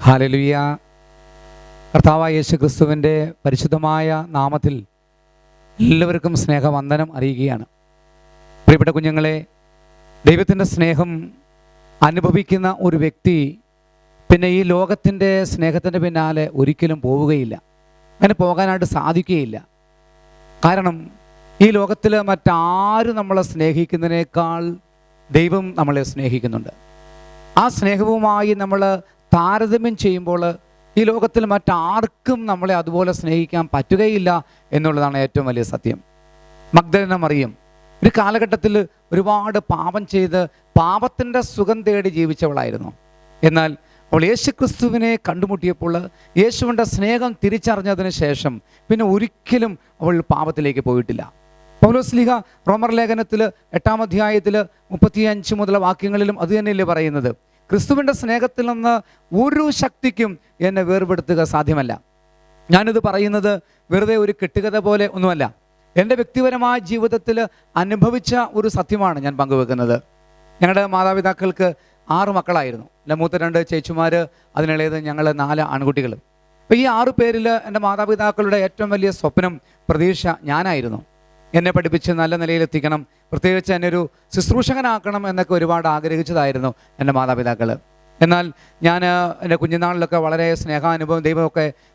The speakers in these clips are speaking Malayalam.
ഹല്ലേലൂയ. കർത്താവായ യേശു ക്രിസ്തുവിൻ്റെ പരിശുദ്ധമായ നാമത്തിൽ എല്ലാവർക്കും സ്നേഹവന്ദനം അറിയിക്കുകയാണ്. പ്രിയപ്പെട്ട കുഞ്ഞുങ്ങളെ, ദൈവത്തിൻ്റെ സ്നേഹം അനുഭവിക്കുന്ന ഒരു വ്യക്തി പിന്നെ ഈ ലോകത്തിൻ്റെ സ്നേഹത്തിൻ്റെ പിന്നാലെ ഒരിക്കലും പോവുകയില്ല. അങ്ങനെ പോകാനായിട്ട് സാധിക്കുകയില്ല. കാരണം ഈ ലോകത്തിൽ മറ്റാരും നമ്മളെ സ്നേഹിക്കുന്നതിനേക്കാൾ ദൈവം നമ്മളെ സ്നേഹിക്കുന്നുണ്ട്. ആ സ്നേഹവുമായി നമ്മൾ താരതമ്യം ചെയ്യുമ്പോൾ ഈ ലോകത്തിൽ മറ്റാർക്കും നമ്മളെ അതുപോലെ സ്നേഹിക്കാൻ പറ്റുകയില്ല എന്നുള്ളതാണ് ഏറ്റവും വലിയ സത്യം. മഗ്ദലന മറിയം ഒരു കാലഘട്ടത്തിൽ ഒരുപാട് പാപം ചെയ്ത് പാപത്തിൻ്റെ സുഖം തേടി ജീവിച്ചവളായിരുന്നു. എന്നാൽ അവൾ യേശു ക്രിസ്തുവിനെ കണ്ടുമുട്ടിയപ്പോൾ യേശുവിൻ്റെ സ്നേഹം തിരിച്ചറിഞ്ഞതിന് ശേഷം പിന്നെ ഒരിക്കലും അവൾ പാപത്തിലേക്ക് പോയിട്ടില്ല. പൗലോസ്ലീഹ റോമർ ലേഖനത്തിൽ 8-ാം അധ്യായത്തിൽ 35 മുതലുള്ള വാക്യങ്ങളിലും അത് തന്നെയല്ലേ പറയുന്നത്, ക്രിസ്തുവിൻ്റെ സ്നേഹത്തിൽ നിന്ന് ഒരു ശക്തിക്കും എന്നെ വേർപെടുത്തുക സാധ്യമല്ല. ഞാനിത് പറയുന്നത് വെറുതെ ഒരു കെട്ടുകഥ പോലെ ഒന്നുമല്ല. എൻ്റെ വ്യക്തിപരമായ ജീവിതത്തിൽ അനുഭവിച്ച ഒരു സത്യമാണ് ഞാൻ പങ്കുവെക്കുന്നത്. ഞങ്ങളുടെ മാതാപിതാക്കൾക്ക് 6 മക്കളായിരുന്നു. എൻ്റെ മൂത്ത 2 ചേച്ചിമാർ, അതിനിളയത് ഞങ്ങൾ 4 ആൺകുട്ടികൾ. അപ്പോൾ ഈ 6 പേരിൽ എൻ്റെ മാതാപിതാക്കളുടെ ഏറ്റവും വലിയ സ്വപ്നം, പ്രതീക്ഷ ഞാനായിരുന്നു. എന്നെ പഠിപ്പിച്ച് നല്ല നിലയിലെത്തിക്കണം, പ്രത്യേകിച്ച് എന്നെ ഒരു ശുശ്രൂഷകനാക്കണം എന്നൊക്കെ ഒരുപാട് ആഗ്രഹിച്ചതായിരുന്നു എൻ്റെ മാതാപിതാക്കൾ. എന്നാൽ ഞാൻ എൻ്റെ കുഞ്ഞുനാളിലൊക്കെ വളരെ സ്നേഹാനുഭവം,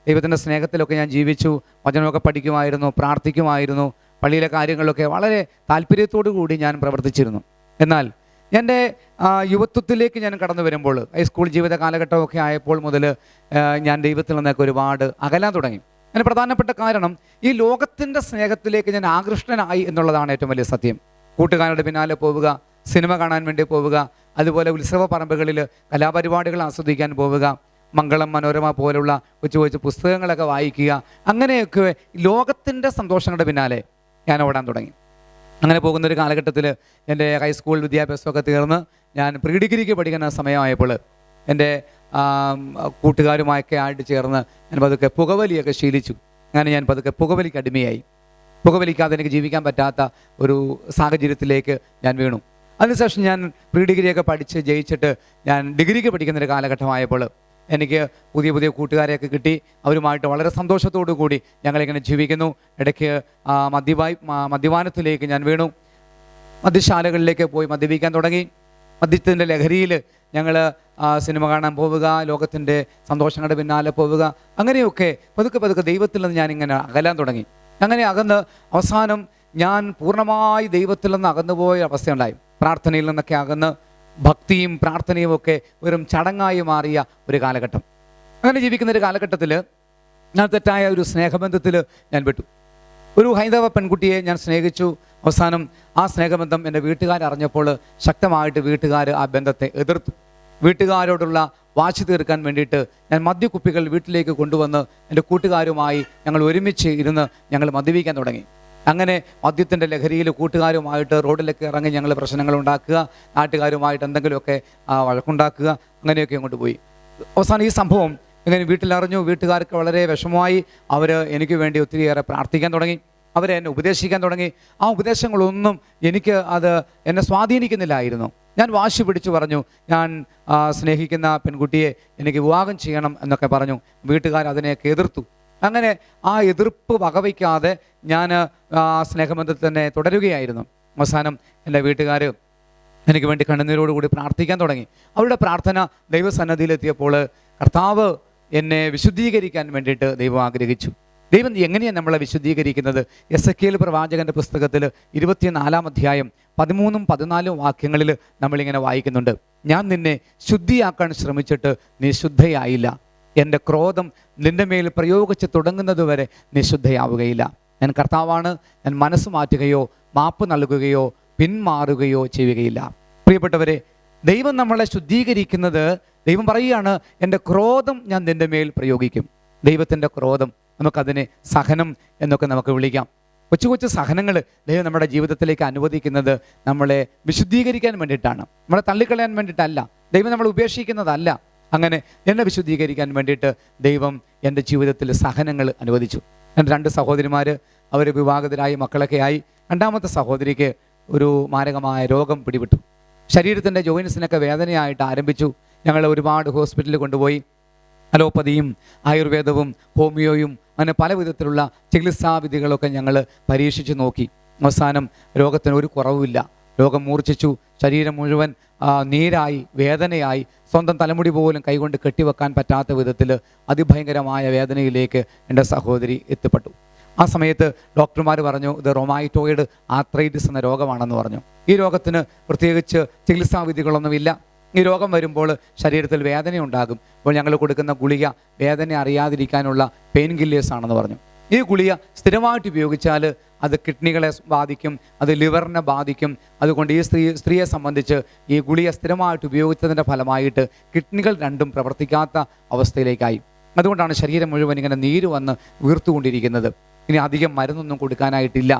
ദൈവത്തിൻ്റെ സ്നേഹത്തിലൊക്കെ ഞാൻ ജീവിച്ചു. വചനമൊക്കെ പഠിക്കുമായിരുന്നു, പ്രാർത്ഥിക്കുമായിരുന്നു, പള്ളിയിലെ കാര്യങ്ങളിലൊക്കെ വളരെ താല്പര്യത്തോടു കൂടി ഞാൻ പ്രവർത്തിച്ചിരുന്നു. എന്നാൽ എൻ്റെ യുവത്വത്തിലേക്ക് ഞാൻ കടന്നു വരുമ്പോൾ, ഹൈസ്കൂൾ ജീവിത കാലഘട്ടമൊക്കെ ആയപ്പോൾ മുതൽ ഞാൻ ദൈവത്തിൽ നിന്നൊക്കെ ഒരുപാട് അകലാൻ തുടങ്ങി. അതിന് പ്രധാനപ്പെട്ട കാരണം ഈ ലോകത്തിൻ്റെ സ്നേഹത്തിലേക്ക് ഞാൻ ആകൃഷ്ടനായി എന്നുള്ളതാണ് ഏറ്റവും വലിയ സത്യം. കൂട്ടുകാരുടെ പിന്നാലെ പോവുക, സിനിമ കാണാൻ വേണ്ടി പോവുക, അതുപോലെ ഉത്സവ പറമ്പുകളിൽ കലാപരിപാടികൾ ആസ്വദിക്കാൻ പോവുക, മംഗളം മനോരമ പോലുള്ള കൊച്ചു കൊച്ചു പുസ്തകങ്ങളൊക്കെ വായിക്കുക, അങ്ങനെയൊക്കെ ലോകത്തിൻ്റെ സന്തോഷങ്ങളുടെ പിന്നാലെ ഞാൻ ഓടാൻ തുടങ്ങി. അങ്ങനെ പോകുന്നൊരു കാലഘട്ടത്തിൽ എൻ്റെ ഹൈസ്കൂൾ വിദ്യാഭ്യാസമൊക്കെ തീർന്ന് ഞാൻ പ്രീ ഡിഗ്രിക്ക് പഠിക്കുന്ന സമയമായപ്പോൾ എൻ്റെ കൂട്ടുകാരുമായൊക്കെ ആയിട്ട് ചേർന്ന് ഞാൻ പതുക്കെ പുകവലിയൊക്കെ ശീലിച്ചു. അങ്ങനെ ഞാൻ പതുക്കെ പുകവലിക്ക് അടിമയായി. പുകവലിക്കാതെ എനിക്ക് ജീവിക്കാൻ പറ്റാത്ത ഒരു സാഹചര്യത്തിലേക്ക് ഞാൻ വീണു. അതിനുശേഷം ഞാൻ പ്രീ ഡിഗ്രിയൊക്കെ പഠിച്ച് ജയിച്ചിട്ട് ഞാൻ ഡിഗ്രിക്ക് പഠിക്കുന്നൊരു കാലഘട്ടമായപ്പോൾ എനിക്ക് പുതിയ പുതിയ കൂട്ടുകാരെയൊക്കെ കിട്ടി. അവരുമായിട്ട് വളരെ സന്തോഷത്തോടു കൂടി ഞങ്ങളിങ്ങനെ ജീവിക്കുന്നു. ഇടയ്ക്ക് മദ്യപാനത്തിലേക്ക് ഞാൻ വീണു. മദ്യശാലകളിലേക്ക് പോയി മദ്യപിക്കാൻ തുടങ്ങി. മദ്യത്തിൻ്റെ ലഹരിയിൽ ഞങ്ങൾ സിനിമ കാണാൻ പോവുക, ലോകത്തിൻ്റെ സന്തോഷങ്ങളുടെ പിന്നാലെ പോവുക, അങ്ങനെയൊക്കെ പതുക്കെ പതുക്കെ ദൈവത്തിൽ നിന്ന് ഞാനിങ്ങനെ അകലാൻ തുടങ്ങി. അങ്ങനെ അകന്ന് അവസാനം ഞാൻ പൂർണ്ണമായി ദൈവത്തിൽ നിന്ന് അകന്നുപോയ അവസ്ഥയുണ്ടായി. പ്രാർത്ഥനയിൽ നിന്നൊക്കെ അകന്ന് ഭക്തിയും പ്രാർത്ഥനയും ഒക്കെ വെറും ചടങ്ങായി മാറിയ ഒരു കാലഘട്ടം. അങ്ങനെ ജീവിക്കുന്നൊരു കാലഘട്ടത്തിൽ ഞാൻ തെറ്റായ ഒരു സ്നേഹബന്ധത്തിൽ ഞാൻ വിട്ടു. ഒരു ഹൈന്ദവ പെൺകുട്ടിയെ ഞാൻ സ്നേഹിച്ചു. അവസാനം ആ സ്നേഹബന്ധം എൻ്റെ വീട്ടുകാരറിഞ്ഞപ്പോൾ ശക്തമായിട്ട് വീട്ടുകാർ ആ ബന്ധത്തെ എതിർത്തു. വീട്ടുകാരോടുള്ള വാശി തീർക്കാൻ വേണ്ടിയിട്ട് ഞാൻ മദ്യക്കുപ്പികൾ വീട്ടിലേക്ക് കൊണ്ടുവന്ന് എൻ്റെ കൂട്ടുകാരുമായി ഞങ്ങൾ ഒരുമിച്ച് ഇരുന്ന് ഞങ്ങൾ മദ്യപിക്കാൻ തുടങ്ങി. അങ്ങനെ മദ്യത്തിൻ്റെ ലഹരിയിൽ കൂട്ടുകാരുമായിട്ട് റോഡിലൊക്കെ ഇറങ്ങി ഞങ്ങൾ പ്രശ്നങ്ങൾ ഉണ്ടാക്കുക, നാട്ടുകാരുമായിട്ട് എന്തെങ്കിലുമൊക്കെ വഴക്കുണ്ടാക്കുക, അങ്ങനെയൊക്കെ അങ്ങോട്ട് പോയി. അവസാനം ഈ സംഭവം ഇങ്ങനെ വീട്ടിലറിഞ്ഞു. വീട്ടുകാർക്ക് വളരെ വിഷമമായി. അവർ എനിക്ക് വേണ്ടി ഒത്തിരിയേറെ പ്രാർത്ഥിക്കാൻ തുടങ്ങി. അവരെ എന്നെ ഉപദേശിക്കാൻ തുടങ്ങി. ആ ഉപദേശങ്ങളൊന്നും എന്നെ സ്വാധീനിക്കുന്നില്ലായിരുന്നു. ഞാൻ വാശി പിടിച്ചു പറഞ്ഞു, ഞാൻ സ്നേഹിക്കുന്ന പെൺകുട്ടിയെ എനിക്ക് വിവാഹം ചെയ്യണം എന്നൊക്കെ പറഞ്ഞു. വീട്ടുകാർ അതിനെയൊക്കെ എതിർത്തു. അങ്ങനെ ആ എതിർപ്പ് വകവയ്ക്കാതെ ഞാൻ സ്നേഹബന്ധത്തിൽ തന്നെ തുടരുകയായിരുന്നു. അവസാനം എൻ്റെ വീട്ടുകാർ എനിക്ക് വേണ്ടി കണ്ണുനീരോടുകൂടി പ്രാർത്ഥിക്കാൻ തുടങ്ങി. അവരുടെ പ്രാർത്ഥന ദൈവസന്നിധിയിലെത്തിയപ്പോൾ കർത്താവ് എന്നെ വിശുദ്ധീകരിക്കാൻ വേണ്ടിയിട്ട് ദൈവം ആഗ്രഹിച്ചു. ദൈവം എങ്ങനെയാണ് നമ്മളെ വിശുദ്ധീകരിക്കുന്നത്? എസെക്കിയേൽ പ്രവാചകൻ്റെ പുസ്തകത്തിൽ 24-ാം അധ്യായം 13-14 വാക്യങ്ങളിൽ നമ്മളിങ്ങനെ വായിക്കുന്നുണ്ട്. ഞാൻ നിന്നെ ശുദ്ധിയാക്കാൻ ശ്രമിച്ചിട്ട് നീ ശുദ്ധയായില്ല. എൻ്റെ ക്രോധം നിൻ്റെ മേൽ പ്രയോഗിച്ച് തുടങ്ങുന്നതുവരെ നീ ശുദ്ധയാവുകയില്ല. ഞാൻ കർത്താവാണ്. ഞാൻ മനസ്സ് മാറ്റുകയോ മാപ്പ് നൽകുകയോ പിന്മാറുകയോ ചെയ്യുകയില്ല. പ്രിയപ്പെട്ടവരെ, ദൈവം നമ്മളെ ശുദ്ധീകരിക്കുന്നത്, ദൈവം പറയുകയാണ്, എൻ്റെ ക്രോധം ഞാൻ നിൻ്റെ മേൽ പ്രയോഗിക്കും. ദൈവത്തിൻ്റെ ക്രോധം, നമുക്കതിനെ സഹനം എന്നൊക്കെ നമുക്ക് വിളിക്കാം. കൊച്ചു കൊച്ചു സഹനങ്ങൾ ദൈവം നമ്മുടെ ജീവിതത്തിലേക്ക് അനുവദിക്കുന്നത് നമ്മളെ വിശുദ്ധീകരിക്കാൻ വേണ്ടിയിട്ടാണ്, നമ്മളെ തള്ളിക്കളയാൻ വേണ്ടിയിട്ടല്ല. ദൈവം നമ്മളെ ഉപേക്ഷിക്കുന്നതല്ല. അങ്ങനെ എന്നെ വിശുദ്ധീകരിക്കാൻ വേണ്ടിയിട്ട് ദൈവം എൻ്റെ ജീവിതത്തിൽ സഹനങ്ങൾ അനുവദിച്ചു. എൻ്റെ 2 സഹോദരിമാർ, അവർ വിവാഹിതരായി മക്കളൊക്കെ ആയി. 2ാമത്തെ സഹോദരിക്ക് ഒരു മാരകമായ രോഗം പിടിപെട്ടു. ശരീരത്തിൻ്റെ ജോയിൻസിനൊക്കെ വേദനയായിട്ട് ആരംഭിച്ചു. ഞങ്ങൾ ഒരുപാട് ഹോസ്പിറ്റലിൽ കൊണ്ടുപോയി. അലോപ്പതിയും ആയുർവേദവും ഹോമിയോയും അങ്ങനെ പല വിധത്തിലുള്ള ചികിത്സാവിധികളൊക്കെ ഞങ്ങൾ പരീക്ഷിച്ച് നോക്കി. അവസാനം രോഗത്തിന് ഒരു കുറവുമില്ല. രോഗം മൂർച്ഛിച്ചു. ശരീരം മുഴുവൻ നീരായി, വേദനയായി, സ്വന്തം തലമുടി പോലും കൈകൊണ്ട് കെട്ടിവെക്കാൻ പറ്റാത്ത വിധത്തിൽ അതിഭയങ്കരമായ വേദനയിലേക്ക് എൻ്റെ സഹോദരി എത്തിപ്പെട്ടു. ആ സമയത്ത് ഡോക്ടർമാർ പറഞ്ഞു ഇത് റൊമാറ്റോയിഡ് ആർത്രൈറ്റിസ് എന്ന രോഗമാണെന്ന് പറഞ്ഞു. ഈ രോഗത്തിന് പ്രത്യേകിച്ച് ചികിത്സാവിധികളൊന്നുമില്ല. ഈ രോഗം വരുമ്പോൾ ശരീരത്തിൽ വേദനയുണ്ടാകും. അപ്പോൾ ഞങ്ങൾ കൊടുക്കുന്ന ഗുളിക വേദന അറിയാതിരിക്കാനുള്ള പെയിൻ കില്ലേഴ്സ് ആണെന്ന് പറഞ്ഞു. ഈ ഗുളിക സ്ഥിരമായിട്ട് ഉപയോഗിച്ചാൽ അത് കിഡ്നികളെ ബാധിക്കും, അത് ലിവറിനെ ബാധിക്കും. അതുകൊണ്ട് ഈ സ്ത്രീയെ സംബന്ധിച്ച് ഈ ഗുളിക സ്ഥിരമായിട്ട് ഉപയോഗിച്ചതിൻ്റെ ഫലമായിട്ട് കിഡ്നികൾ രണ്ടും പ്രവർത്തിക്കാത്ത അവസ്ഥയിലേക്കായി. അതുകൊണ്ടാണ് ശരീരം മുഴുവൻ ഇങ്ങനെ നീര് വന്ന് വീർത്തുകൊണ്ടിരിക്കുന്നത്. ഇനി അധികം മരുന്നൊന്നും കൊടുക്കാനായിട്ടില്ല.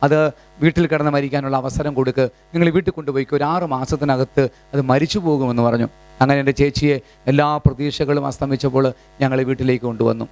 അത് വീട്ടിൽ കിടന്ന് മരിക്കാനുള്ള അവസരം കൊടുക്ക്, നിങ്ങൾ വീട്ടിൽ കൊണ്ടുപോയിക്ക്, ഒരു 6 മാസത്തിനകത്ത് അത് മരിച്ചു പോകുമെന്ന് പറഞ്ഞു. അങ്ങനെ എൻ്റെ ചേച്ചിയെ എല്ലാ പ്രതീക്ഷകളും അസ്തമിച്ചപ്പോൾ ഞങ്ങൾ വീട്ടിലേക്ക് കൊണ്ടുവന്നു.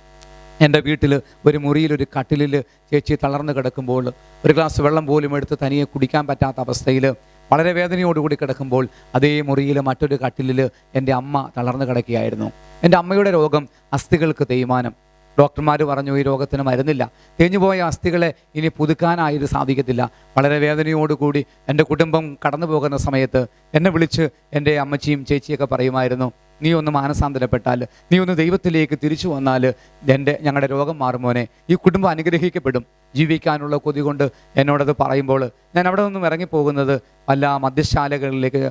എൻ്റെ വീട്ടിൽ ഒരു മുറിയിൽ ഒരു കട്ടിലിൽ ചേച്ചി തളർന്ന് കിടക്കുമ്പോൾ, ഒരു ഗ്ലാസ് വെള്ളം പോലും എടുത്ത് തനിയെ കുടിക്കാൻ പറ്റാത്ത അവസ്ഥയിൽ വളരെ വേദനയോടുകൂടി കിടക്കുമ്പോൾ അതേ മുറിയിൽ മറ്റൊരു കട്ടിലിൽ എൻ്റെ അമ്മ തളർന്ന് കിടക്കുകയായിരുന്നു. എൻ്റെ അമ്മയുടെ രോഗം അസ്ഥികൾക്ക് തേയ്മാനം. ഡോക്ടർമാർ പറഞ്ഞു ഈ രോഗത്തിന് മരുന്നില്ല, തേഞ്ഞുപോയ അസ്ഥികളെ ഇനി പുതുക്കാനായിട്ട് സാധിക്കത്തില്ല. വളരെ വേദനയോടുകൂടി എൻ്റെ കുടുംബം കടന്നു പോകുന്ന സമയത്ത് എന്നെ വിളിച്ച് എൻ്റെ അമ്മച്ചിയും ചേച്ചിയൊക്കെ പറയുമായിരുന്നു, നീ ഒന്ന് മാനസാന്തരപ്പെട്ടാൽ, നീ ഒന്ന് ദൈവത്തിലേക്ക് തിരിച്ചു വന്നാൽ ഞങ്ങളുടെ രോഗം മാറുമോനെ, ഈ കുടുംബം അനുഗ്രഹിക്കപ്പെടും. ജീവിക്കാനുള്ള കൊതി കൊണ്ട് എന്നോടത് പറയുമ്പോൾ ഞാൻ അവിടെ നിന്നും ഇറങ്ങിപ്പോകുന്നത് വല്ല മദ്യശാലകളിലേക്ക്,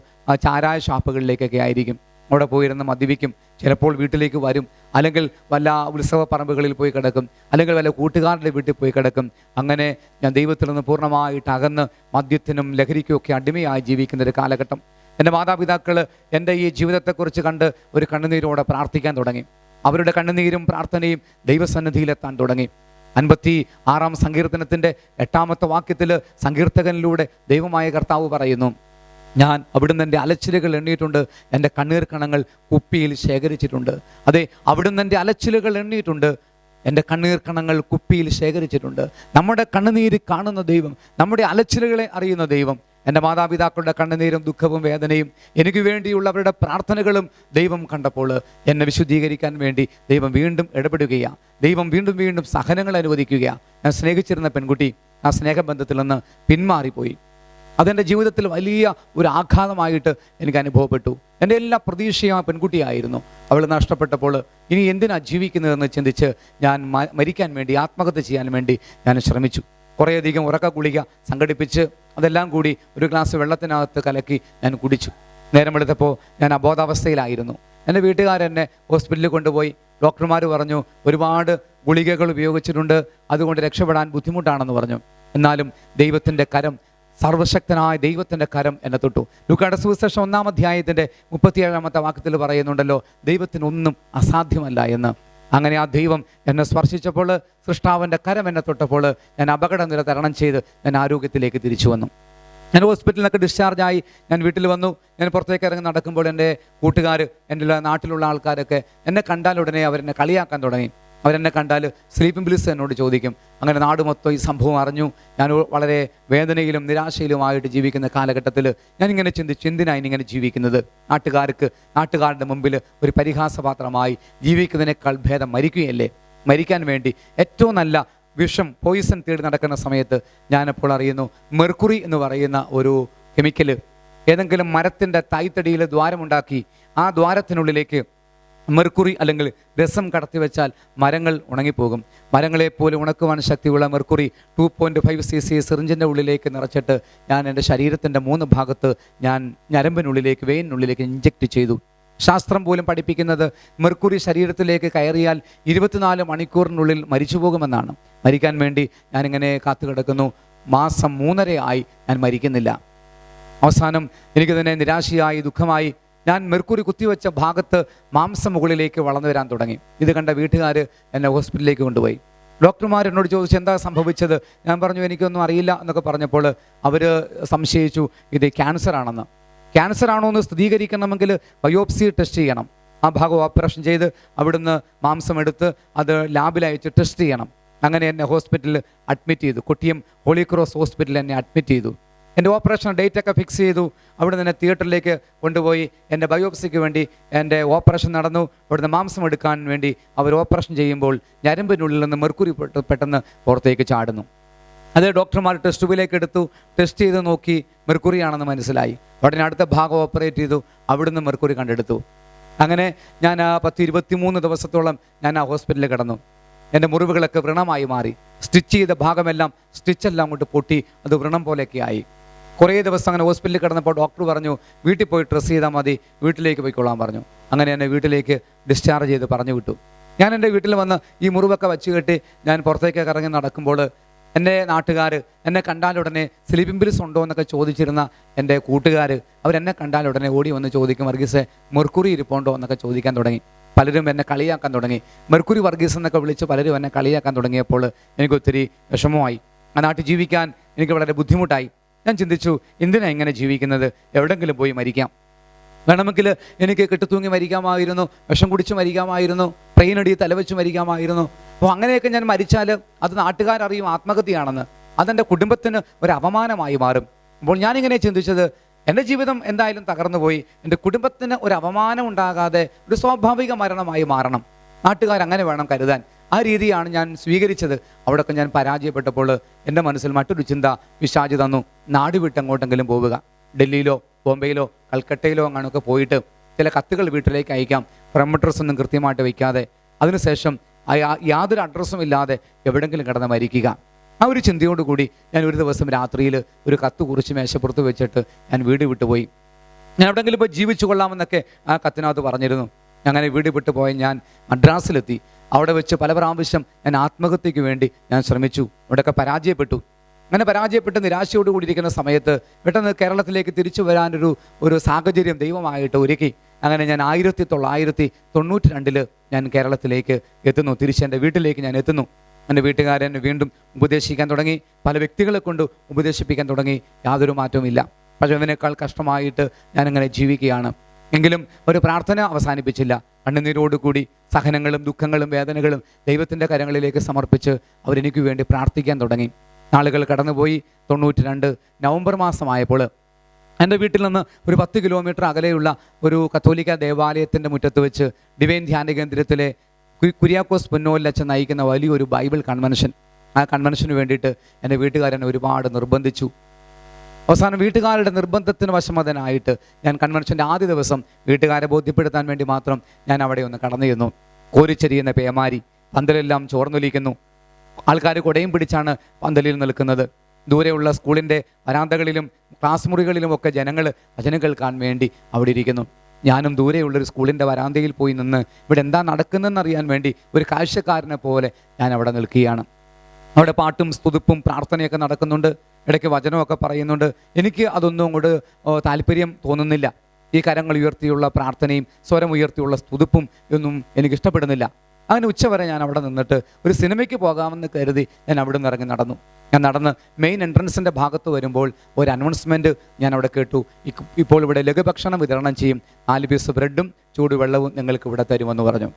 ചാരായ ഷാപ്പുകളിലേക്കൊക്കെ ആയിരിക്കും. അവിടെ പോയിരുന്ന് മദ്യപിക്കും. ചിലപ്പോൾ വീട്ടിലേക്ക് വരും, അല്ലെങ്കിൽ വല്ല ഉത്സവ പറമ്പുകളിൽ പോയി കിടക്കും, അല്ലെങ്കിൽ വല്ല കൂട്ടുകാരുടെ വീട്ടിൽ പോയി കിടക്കും. അങ്ങനെ ഞാൻ ദൈവത്തിൽ നിന്ന് പൂർണ്ണമായിട്ട് അകന്ന് മദ്യത്തിനും ലഹരിക്കുമൊക്കെ അടിമയായി ജീവിക്കുന്നൊരു കാലഘട്ടം. എൻ്റെ മാതാപിതാക്കൾ എൻ്റെ ഈ ജീവിതത്തെക്കുറിച്ച് കണ്ട് ഒരു കണ്ണുനീരോടെ പ്രാർത്ഥിക്കാൻ തുടങ്ങി. അവരുടെ കണ്ണുനീരും പ്രാർത്ഥനയും ദൈവസന്നിധിയിലെത്താൻ തുടങ്ങി. 56-ാം സങ്കീർത്തനത്തിൻ്റെ 8-ാമത്തെ വാക്യത്തിൽ സങ്കീർത്തകനിലൂടെ ദൈവമായ കർത്താവ് പറയുന്നു, ഞാൻ അവിടുന്ന് എൻ്റെ അലച്ചിലുകൾ എണ്ണിയിട്ടുണ്ട്, എൻ്റെ കണ്ണീർ കണങ്ങൾ കുപ്പിയിൽ ശേഖരിച്ചിട്ടുണ്ട്. അതെ, അവിടുന്ന് എൻ്റെ അലച്ചിലുകൾ എണ്ണിയിട്ടുണ്ട്, എൻ്റെ കണ്ണീർ കണങ്ങൾ കുപ്പിയിൽ ശേഖരിച്ചിട്ടുണ്ട്. നമ്മുടെ കണ്ണുനീര് കാണുന്ന ദൈവം, നമ്മുടെ അലച്ചിലുകളെ അറിയുന്ന ദൈവം, എൻ്റെ മാതാപിതാക്കളുടെ കണ്ണുനീരും ദുഃഖവും വേദനയും എനിക്ക് വേണ്ടിയുള്ളവരുടെ പ്രാർത്ഥനകളും ദൈവം കണ്ടപ്പോൾ എന്നെ വിശുദ്ധീകരിക്കാൻ വേണ്ടി ദൈവം വീണ്ടും ഇടപെടുകയാണ്. ദൈവം വീണ്ടും വീണ്ടും സഹനങ്ങൾ അനുവദിക്കുകയാണ്. ഞാൻ സ്നേഹിച്ചിരുന്ന പെൺകുട്ടി ആ സ്നേഹബന്ധത്തിൽ നിന്ന് പിന്മാറിപ്പോയി. അതെൻ്റെ ജീവിതത്തിൽ വലിയ ഒരു ആഘാതമായിട്ട് എനിക്ക് അനുഭവപ്പെട്ടു. എൻ്റെ എല്ലാ പ്രതീക്ഷയും ആ പെൺകുട്ടിയായിരുന്നു. അവൾ നഷ്ടപ്പെട്ടപ്പോൾ ഇനി എന്തിനാ ജീവിക്കുന്നതെന്ന് ചിന്തിച്ച് ഞാൻ മരിക്കാൻ വേണ്ടി, ആത്മഹത്യ ചെയ്യാൻ വേണ്ടി ഞാൻ ശ്രമിച്ചു. കുറേയധികം ഉറക്ക ഗുളിക സംഘടിപ്പിച്ച് അതെല്ലാം കൂടി ഒരു ഗ്ലാസ് വെള്ളത്തിനകത്ത് കലക്കി ഞാൻ കുടിച്ചു. നേരം വെളുത്തപ്പോൾ ഞാൻ അബോധാവസ്ഥയിലായിരുന്നു. എൻ്റെ വീട്ടുകാരെന്നെ ഹോസ്പിറ്റലിൽ കൊണ്ടുപോയി. ഡോക്ടർമാർ പറഞ്ഞു ഒരുപാട് ഗുളികകൾ ഉപയോഗിച്ചിട്ടുണ്ട്, അതുകൊണ്ട് രക്ഷപ്പെടാൻ ബുദ്ധിമുട്ടാണെന്ന് പറഞ്ഞു. എന്നാലും ദൈവത്തിൻ്റെ കരം, സർവശക്തനായ ദൈവത്തിൻ്റെ കരം എന്നെ തൊട്ടു. ലൂക്കായുടെ സുവിശേഷം 1-ാം അധ്യായത്തിൻ്റെ 37-ാമത്തെ വാക്യത്തിൽ പറയുന്നുണ്ടല്ലോ, ദൈവത്തിനൊന്നും അസാധ്യമല്ല എന്ന്. അങ്ങനെ ആ ദൈവം എന്നെ സ്പർശിച്ചപ്പോൾ, സൃഷ്ടാവിൻ്റെ കരം എന്നെ തൊട്ടപ്പോൾ ഞാൻ അപകടനില തരണം ചെയ്ത് ഞാൻ ആരോഗ്യത്തിലേക്ക് തിരിച്ചു വന്നു. ഞാൻ ഹോസ്പിറ്റലിൽ നിന്നൊക്കെ ഡിസ്ചാർജായി ഞാൻ വീട്ടിൽ വന്നു. ഞാൻ പുറത്തേക്ക് ഇറങ്ങി നടക്കുമ്പോൾ എൻ്റെ കൂട്ടുകാർ, എൻ്റെ നാട്ടിലുള്ള ആൾക്കാരൊക്കെ എന്നെ കണ്ടാൽ ഉടനെ അവരെന്നെ കളിയാക്കാൻ തുടങ്ങി. അവരെന്നെ കണ്ടാൽ സ്ലീപ്പിംഗ് പിൽസ് എന്നോട് ചോദിക്കും. അങ്ങനെ നാട് മൊത്തം ഈ സംഭവം അറിഞ്ഞു. ഞാൻ വളരെ വേദനയിലും നിരാശയിലുമായിട്ട് ജീവിക്കുന്ന കാലഘട്ടത്തിൽ ഞാനിങ്ങനെ ചിന്തിച്ചു, എന്തിനാണ് ഇങ്ങനെ ജീവിക്കുന്നത്? നാട്ടുകാരുടെ മുമ്പിൽ ഒരു പരിഹാസപാത്രമായി ജീവിക്കുന്നതിനേക്കാൾ ഭേദം മരിക്കുകയല്ലേ. മരിക്കാൻ വേണ്ടി ഏറ്റവും നല്ല വിഷം, പോയിസൺ തേടി നടക്കുന്ന സമയത്ത് ഞാനപ്പോൾ അറിയുന്നു, മെർക്കുറി എന്ന് പറയുന്ന ഒരു കെമിക്കല് ഏതെങ്കിലും മരത്തിൻ്റെ തൈത്തടിയിൽ ദ്വാരമുണ്ടാക്കി ആ ദ്വാരത്തിനുള്ളിലേക്ക് മെർക്കുറി അല്ലെങ്കിൽ രസം കടത്തി വെച്ചാൽ മരങ്ങൾ ഉണങ്ങിപ്പോകും. മരങ്ങളെപ്പോലെ ഉണക്കുവാൻ ശക്തിയുള്ള മെർക്കുറി 2.5 cc സിറിഞ്ചിൻ്റെ ഉള്ളിലേക്ക് നിറച്ചിട്ട് ഞാൻ എൻ്റെ ശരീരത്തിൻ്റെ 3 ഭാഗത്ത് ഞാൻ ഞരമ്പിനുള്ളിലേക്ക്, വെയിനുള്ളിലേക്ക് ഇഞ്ചെക്റ്റ് ചെയ്തു. ശാസ്ത്രം പോലും പഠിപ്പിക്കുന്നത് മെർക്കുറി ശരീരത്തിലേക്ക് കയറിയാൽ 24 മണിക്കൂറിനുള്ളിൽ മരിച്ചു പോകുമെന്നാണ്. മരിക്കാൻ വേണ്ടി ഞാനിങ്ങനെ കാത്തു കിടക്കുന്നു. മാസം 3.5 ആയി ഞാൻ മരിക്കുന്നില്ല. അവസാനം എനിക്ക് തന്നെ നിരാശയായി, ദുഃഖമായി. ഞാൻ മെർക്കുറി കുത്തിവെച്ച ഭാഗത്ത് മാംസം മുകളിലേക്ക് വളർന്നു വരാൻ തുടങ്ങി. ഇത് കണ്ട വീട്ടുകാർ എന്നെ ഹോസ്പിറ്റലിലേക്ക് കൊണ്ടുപോയി. ഡോക്ടർമാർ എന്നോട് ചോദിച്ചു എന്താ സംഭവിച്ചത്? ഞാൻ പറഞ്ഞു എനിക്കൊന്നും അറിയില്ല എന്നൊക്കെ പറഞ്ഞപ്പോൾ അവർ സംശയിച്ചു ഇത് ക്യാൻസർ ആണെന്ന്. ക്യാൻസർ ആണോ എന്ന് സ്ഥിരീകരിക്കണമെങ്കിൽ ബയോപ്സി ടെസ്റ്റ് ചെയ്യണം. ആ ഭാഗം ഓപ്പറേഷൻ ചെയ്ത് അവിടുന്ന് മാംസം എടുത്ത് അത് ലാബിൽ അയച്ച് ടെസ്റ്റ് ചെയ്യണം. അങ്ങനെ എന്നെ ഹോസ്പിറ്റലിൽ അഡ്മിറ്റ് ചെയ്തു. കൊട്ടിയം ഹോളി ക്രോസ് ഹോസ്പിറ്റലിൽ എന്നെ അഡ്മിറ്റ് ചെയ്തു. എൻ്റെ ഓപ്പറേഷൻ ഡേറ്റൊക്കെ ഫിക്സ് ചെയ്തു. അവിടെ നിന്ന് തിയേറ്ററിലേക്ക് കൊണ്ടുപോയി എൻ്റെ ബയോപ്സിക്ക് വേണ്ടി എൻ്റെ ഓപ്പറേഷൻ നടന്നു. അവിടുന്ന് മാംസം എടുക്കാൻ വേണ്ടി അവർ ഓപ്പറേഷൻ ചെയ്യുമ്പോൾ ഞരമ്പിനുള്ളിൽ നിന്ന് മെർക്കുറി പെട്ടെന്ന് പുറത്തേക്ക് ചാടുന്നു. അത് ഡോക്ടർമാർ ടെസ്റ്റ് ട്യൂബിലേക്ക് എടുത്തു. ടെസ്റ്റ് ചെയ്ത് നോക്കി, മെർക്കുറിയാണെന്ന് മനസ്സിലായി. ഉടനെ അടുത്ത ഭാഗം ഓപ്പറേറ്റ് ചെയ്തു. അവിടുന്ന് മെർക്കുറി കണ്ടെടുത്തു. അങ്ങനെ ഞാൻ 23 ദിവസത്തോളം ഞാൻ ആ ഹോസ്പിറ്റലിൽ കിടന്നു. എൻ്റെ മുറിവുകളൊക്കെ വ്രണമായി മാറി. സ്റ്റിച്ച് ചെയ്ത ഭാഗമെല്ലാം സ്റ്റിച്ചെല്ലാം അങ്ങോട്ട് പൊട്ടി, അത് വ്രണം പോലെയൊക്കെ ആയി. കുറേ ദിവസം അങ്ങനെ ഹോസ്പിറ്റലിൽ കിടന്നപ്പോൾ ഡോക്ടർ പറഞ്ഞു, വീട്ടിൽ പോയി ഡ്രസ്സ് ചെയ്താൽ മതി, വീട്ടിലേക്ക് പോയിക്കൊള്ളാൻ പറഞ്ഞു. അങ്ങനെ എന്നെ വീട്ടിലേക്ക് ഡിസ്ചാർജ് ചെയ്ത് പറഞ്ഞു വിട്ടു. ഞാൻ എൻ്റെ വീട്ടിൽ വന്ന് ഈ മുറിവൊക്കെ വച്ച് കെട്ടി ഞാൻ പുറത്തേക്കൊക്കെ ഇറങ്ങി നടക്കുമ്പോൾ എൻ്റെ നാട്ടുകാർ എന്നെ കണ്ടാലുടനെ സ്ലീപ്പിംഗ് പിൽസ് ഉണ്ടോ എന്നൊക്കെ ചോദിച്ചിരുന്ന എൻ്റെ കൂട്ടുകാർ അവരെന്നെ കണ്ടാലുടനെ ഓടി വന്ന് ചോദിക്കും, വർഗീസെ മെർക്കുറി ഇരിപ്പുണ്ടോ എന്നൊക്കെ ചോദിക്കാൻ തുടങ്ങി. പലരും എന്നെ കളിയാക്കാൻ തുടങ്ങി. മെർക്കുറി വർഗീസ് എന്നൊക്കെ വിളിച്ച് പലരും എന്നെ കളിയാക്കാൻ തുടങ്ങിയപ്പോൾ എനിക്കൊത്തിരി വിഷമമായി. ആ നാട്ടിൽ ജീവിക്കാൻ എനിക്ക് വളരെ ബുദ്ധിമുട്ടായി. ഞാൻ ചിന്തിച്ചു, എന്തിനാ ഇങ്ങനെ ജീവിക്കുന്നത്? എവിടെയെങ്കിലും പോയി മരിക്കാം. വേണമെങ്കിൽ എനിക്ക് കെട്ടുതൂങ്ങി മരിക്കാമായിരുന്നു, വിഷം കുടിച്ച് മരിക്കാമായിരുന്നു, ട്രെയിനടി തലവെച്ച് മരിക്കാമായിരുന്നു. അപ്പോൾ അങ്ങനെയൊക്കെ ഞാൻ മരിച്ചാൽ അത് നാട്ടുകാരറിയും ആത്മഹത്യയാണെന്ന്. അതെൻ്റെ കുടുംബത്തിന് ഒരു അപമാനമായി മാറും. അപ്പോൾ ഞാനിങ്ങനെ ചിന്തിച്ചത്, എൻ്റെ ജീവിതം എന്തായാലും തകർന്നു പോയി, എൻ്റെ കുടുംബത്തിന് ഒരു അപമാനം ഉണ്ടാകാതെ ഒരു സ്വാഭാവിക മരണമായി മാറണം. നാട്ടുകാരങ്ങനെ വേണം കരുതാൻ. ആ രീതിയാണ് ഞാൻ സ്വീകരിച്ചത്. അവിടെയൊക്കെ ഞാൻ പരാജയപ്പെട്ടപ്പോൾ എൻ്റെ മനസ്സിൽ മറ്റൊരു ചിന്ത പിശാച് തന്നു, നാട് വിട്ടെങ്ങോട്ടെങ്കിലും പോവുക. ഡൽഹിയിലോ ബോംബെയിലോ കൽക്കട്ടയിലോ അങ്ങനെയൊക്കെ പോയിട്ട് ചില കത്തുകൾ വീട്ടിലേക്ക് അയക്കാം, ഫ്രം അഡ്രസ്സ് ഒന്നും കൃത്യമായിട്ട് വയ്ക്കാതെ. അതിനുശേഷം യാതൊരു അഡ്രസ്സും ഇല്ലാതെ എവിടെയെങ്കിലും കിടന്ന് മരിക്കുക. ആ ഒരു ചിന്തയോടുകൂടി ഞാൻ ഒരു ദിവസം രാത്രിയിൽ ഒരു കത്ത് കുറിച്ച് മേശപ്പുറത്ത് വെച്ചിട്ട് ഞാൻ വീട് വിട്ടുപോയി. ഞാൻ എവിടെയെങ്കിലും ഇപ്പോൾ ജീവിച്ചു കൊള്ളാമെന്നൊക്കെ ആ കത്തിനകത്ത് പറഞ്ഞിരുന്നു. അങ്ങനെ വീട് വിട്ടു പോയ ഞാൻ മദ്രാസിലെത്തി. അവിടെ വെച്ച് പല പ്രാവശ്യം ഞാൻ ആത്മഹത്യക്ക് വേണ്ടി ഞാൻ ശ്രമിച്ചു. അവിടെയൊക്കെ പരാജയപ്പെട്ടു. അങ്ങനെ പരാജയപ്പെട്ട് നിരാശയോടുകൂടിയിരിക്കുന്ന സമയത്ത് പെട്ടെന്ന് കേരളത്തിലേക്ക് തിരിച്ചു വരാനൊരു സാഹചര്യം ദൈവമായിട്ട് ഒരുക്കി. അങ്ങനെ ഞാൻ 1992 ഞാൻ കേരളത്തിലേക്ക് എത്തുന്നു. തിരിച്ചെൻ്റെ വീട്ടിലേക്ക് ഞാൻ എത്തുന്നു. എൻ്റെ വീട്ടുകാരൻ വീണ്ടും ഉപദേശിക്കാൻ തുടങ്ങി. പല വ്യക്തികളെ കൊണ്ട് ഉപദേശിപ്പിക്കാൻ തുടങ്ങി. യാതൊരു മാറ്റവുമില്ല. പക്ഷേ അതിനേക്കാൾ കഷ്ടമായിട്ട് ഞാനങ്ങനെ ജീവിക്കുകയാണ്. എങ്കിലും ഒരു പ്രാർത്ഥന അവസാനിപ്പിച്ചില്ല. കണ്ണുനീരോടുകൂടി സഹനങ്ങളും ദുഃഖങ്ങളും വേദനകളും ദൈവത്തിൻ്റെ കരങ്ങളിലേക്ക് സമർപ്പിച്ച് അവരെനിക്ക് വേണ്ടി പ്രാർത്ഥിക്കാൻ തുടങ്ങി. നാളുകൾ കടന്നുപോയി. 92 നവംബർ മാസമായപ്പോൾ എൻ്റെ വീട്ടിൽ നിന്ന് ഒരു 10 കിലോമീറ്റർ അകലെയുള്ള ഒരു കത്തോലിക്ക ദേവാലയത്തിൻ്റെ മുറ്റത്ത് വെച്ച് ഡിവൈൻ ധ്യാന കേന്ദ്രത്തിലെ കുര്യാക്കോസ് പുന്നോലച്ചൻ നയിക്കുന്ന വലിയൊരു ബൈബിൾ കൺവെൻഷൻ, ആ കൺവെൻഷന് വേണ്ടിയിട്ട് എൻ്റെ വീട്ടുകാരനെ ഒരുപാട് നിർബന്ധിച്ചു. അവസാനം വീട്ടുകാരുടെ നിർബന്ധത്തിന് വശമതനായിട്ട് ഞാൻ കൺവെൻഷൻ്റെ ആദ്യ ദിവസം വീട്ടുകാരെ ബോധ്യപ്പെടുത്താൻ വേണ്ടി മാത്രം ഞാൻ അവിടെ ഒന്ന് കടന്നു ചെന്നു. കോരിച്ചെരിയുന്ന പേമാരി, പന്തലെല്ലാം ചോർന്നൊലിക്കുന്നു. ആൾക്കാർ കുടയും പിടിച്ചാണ് പന്തലിൽ നിൽക്കുന്നത്. ദൂരെയുള്ള സ്കൂളിൻ്റെ വരാന്തകളിലും ക്ലാസ് മുറികളിലുമൊക്കെ ജനങ്ങൾ വചനം കേൾക്കാൻ വേണ്ടി അവിടെ ഇരിക്കുന്നു. ഞാനും ദൂരെയുള്ളൊരു സ്കൂളിൻ്റെ വരാന്തയിൽ പോയി നിന്ന് ഇവിടെ എന്താ നടക്കുന്നതെന്നറിയാൻ വേണ്ടി ഒരു കാഴ്ചക്കാരനെ പോലെ ഞാൻ അവിടെ നിൽക്കുകയാണ്. അവിടെ പാട്ടും സ്തുതിപ്പും പ്രാർത്ഥനയൊക്കെ നടക്കുന്നുണ്ട്. ഇടയ്ക്ക് വചനമൊക്കെ പറയുന്നുണ്ട്. എനിക്ക് അതൊന്നും അങ്ങോട്ട് താല്പര്യം തോന്നുന്നില്ല. ഈ കരങ്ങൾ ഉയർത്തിയുള്ള പ്രാർത്ഥനയും സ്വരം ഉയർത്തിയുള്ള സ്തുതിപ്പും ഒന്നും എനിക്ക് ഇഷ്ടപ്പെടുന്നില്ല. അങ്ങനെ ഉച്ചവരെ ഞാൻ അവിടെ നിന്നിട്ട് ഒരു സിനിമയ്ക്ക് പോകാമെന്ന് കരുതി ഞാൻ അവിടെ നിന്ന് ഇറങ്ങി നടന്നു. ഞാൻ നടന്ന് മെയിൻ എൻട്രൻസിൻ്റെ ഭാഗത്ത് വരുമ്പോൾ ഒരു അനൗൺസ്മെൻറ്റ് ഞാൻ അവിടെ കേട്ടു. ഇപ്പോൾ ഇവിടെ ലഘുഭക്ഷണം വിതരണം ചെയ്യും, 4 പീസ് ബ്രെഡും ചൂടുവെള്ളവും നിങ്ങൾക്ക് ഇവിടെ തരുമെന്ന് പറഞ്ഞു.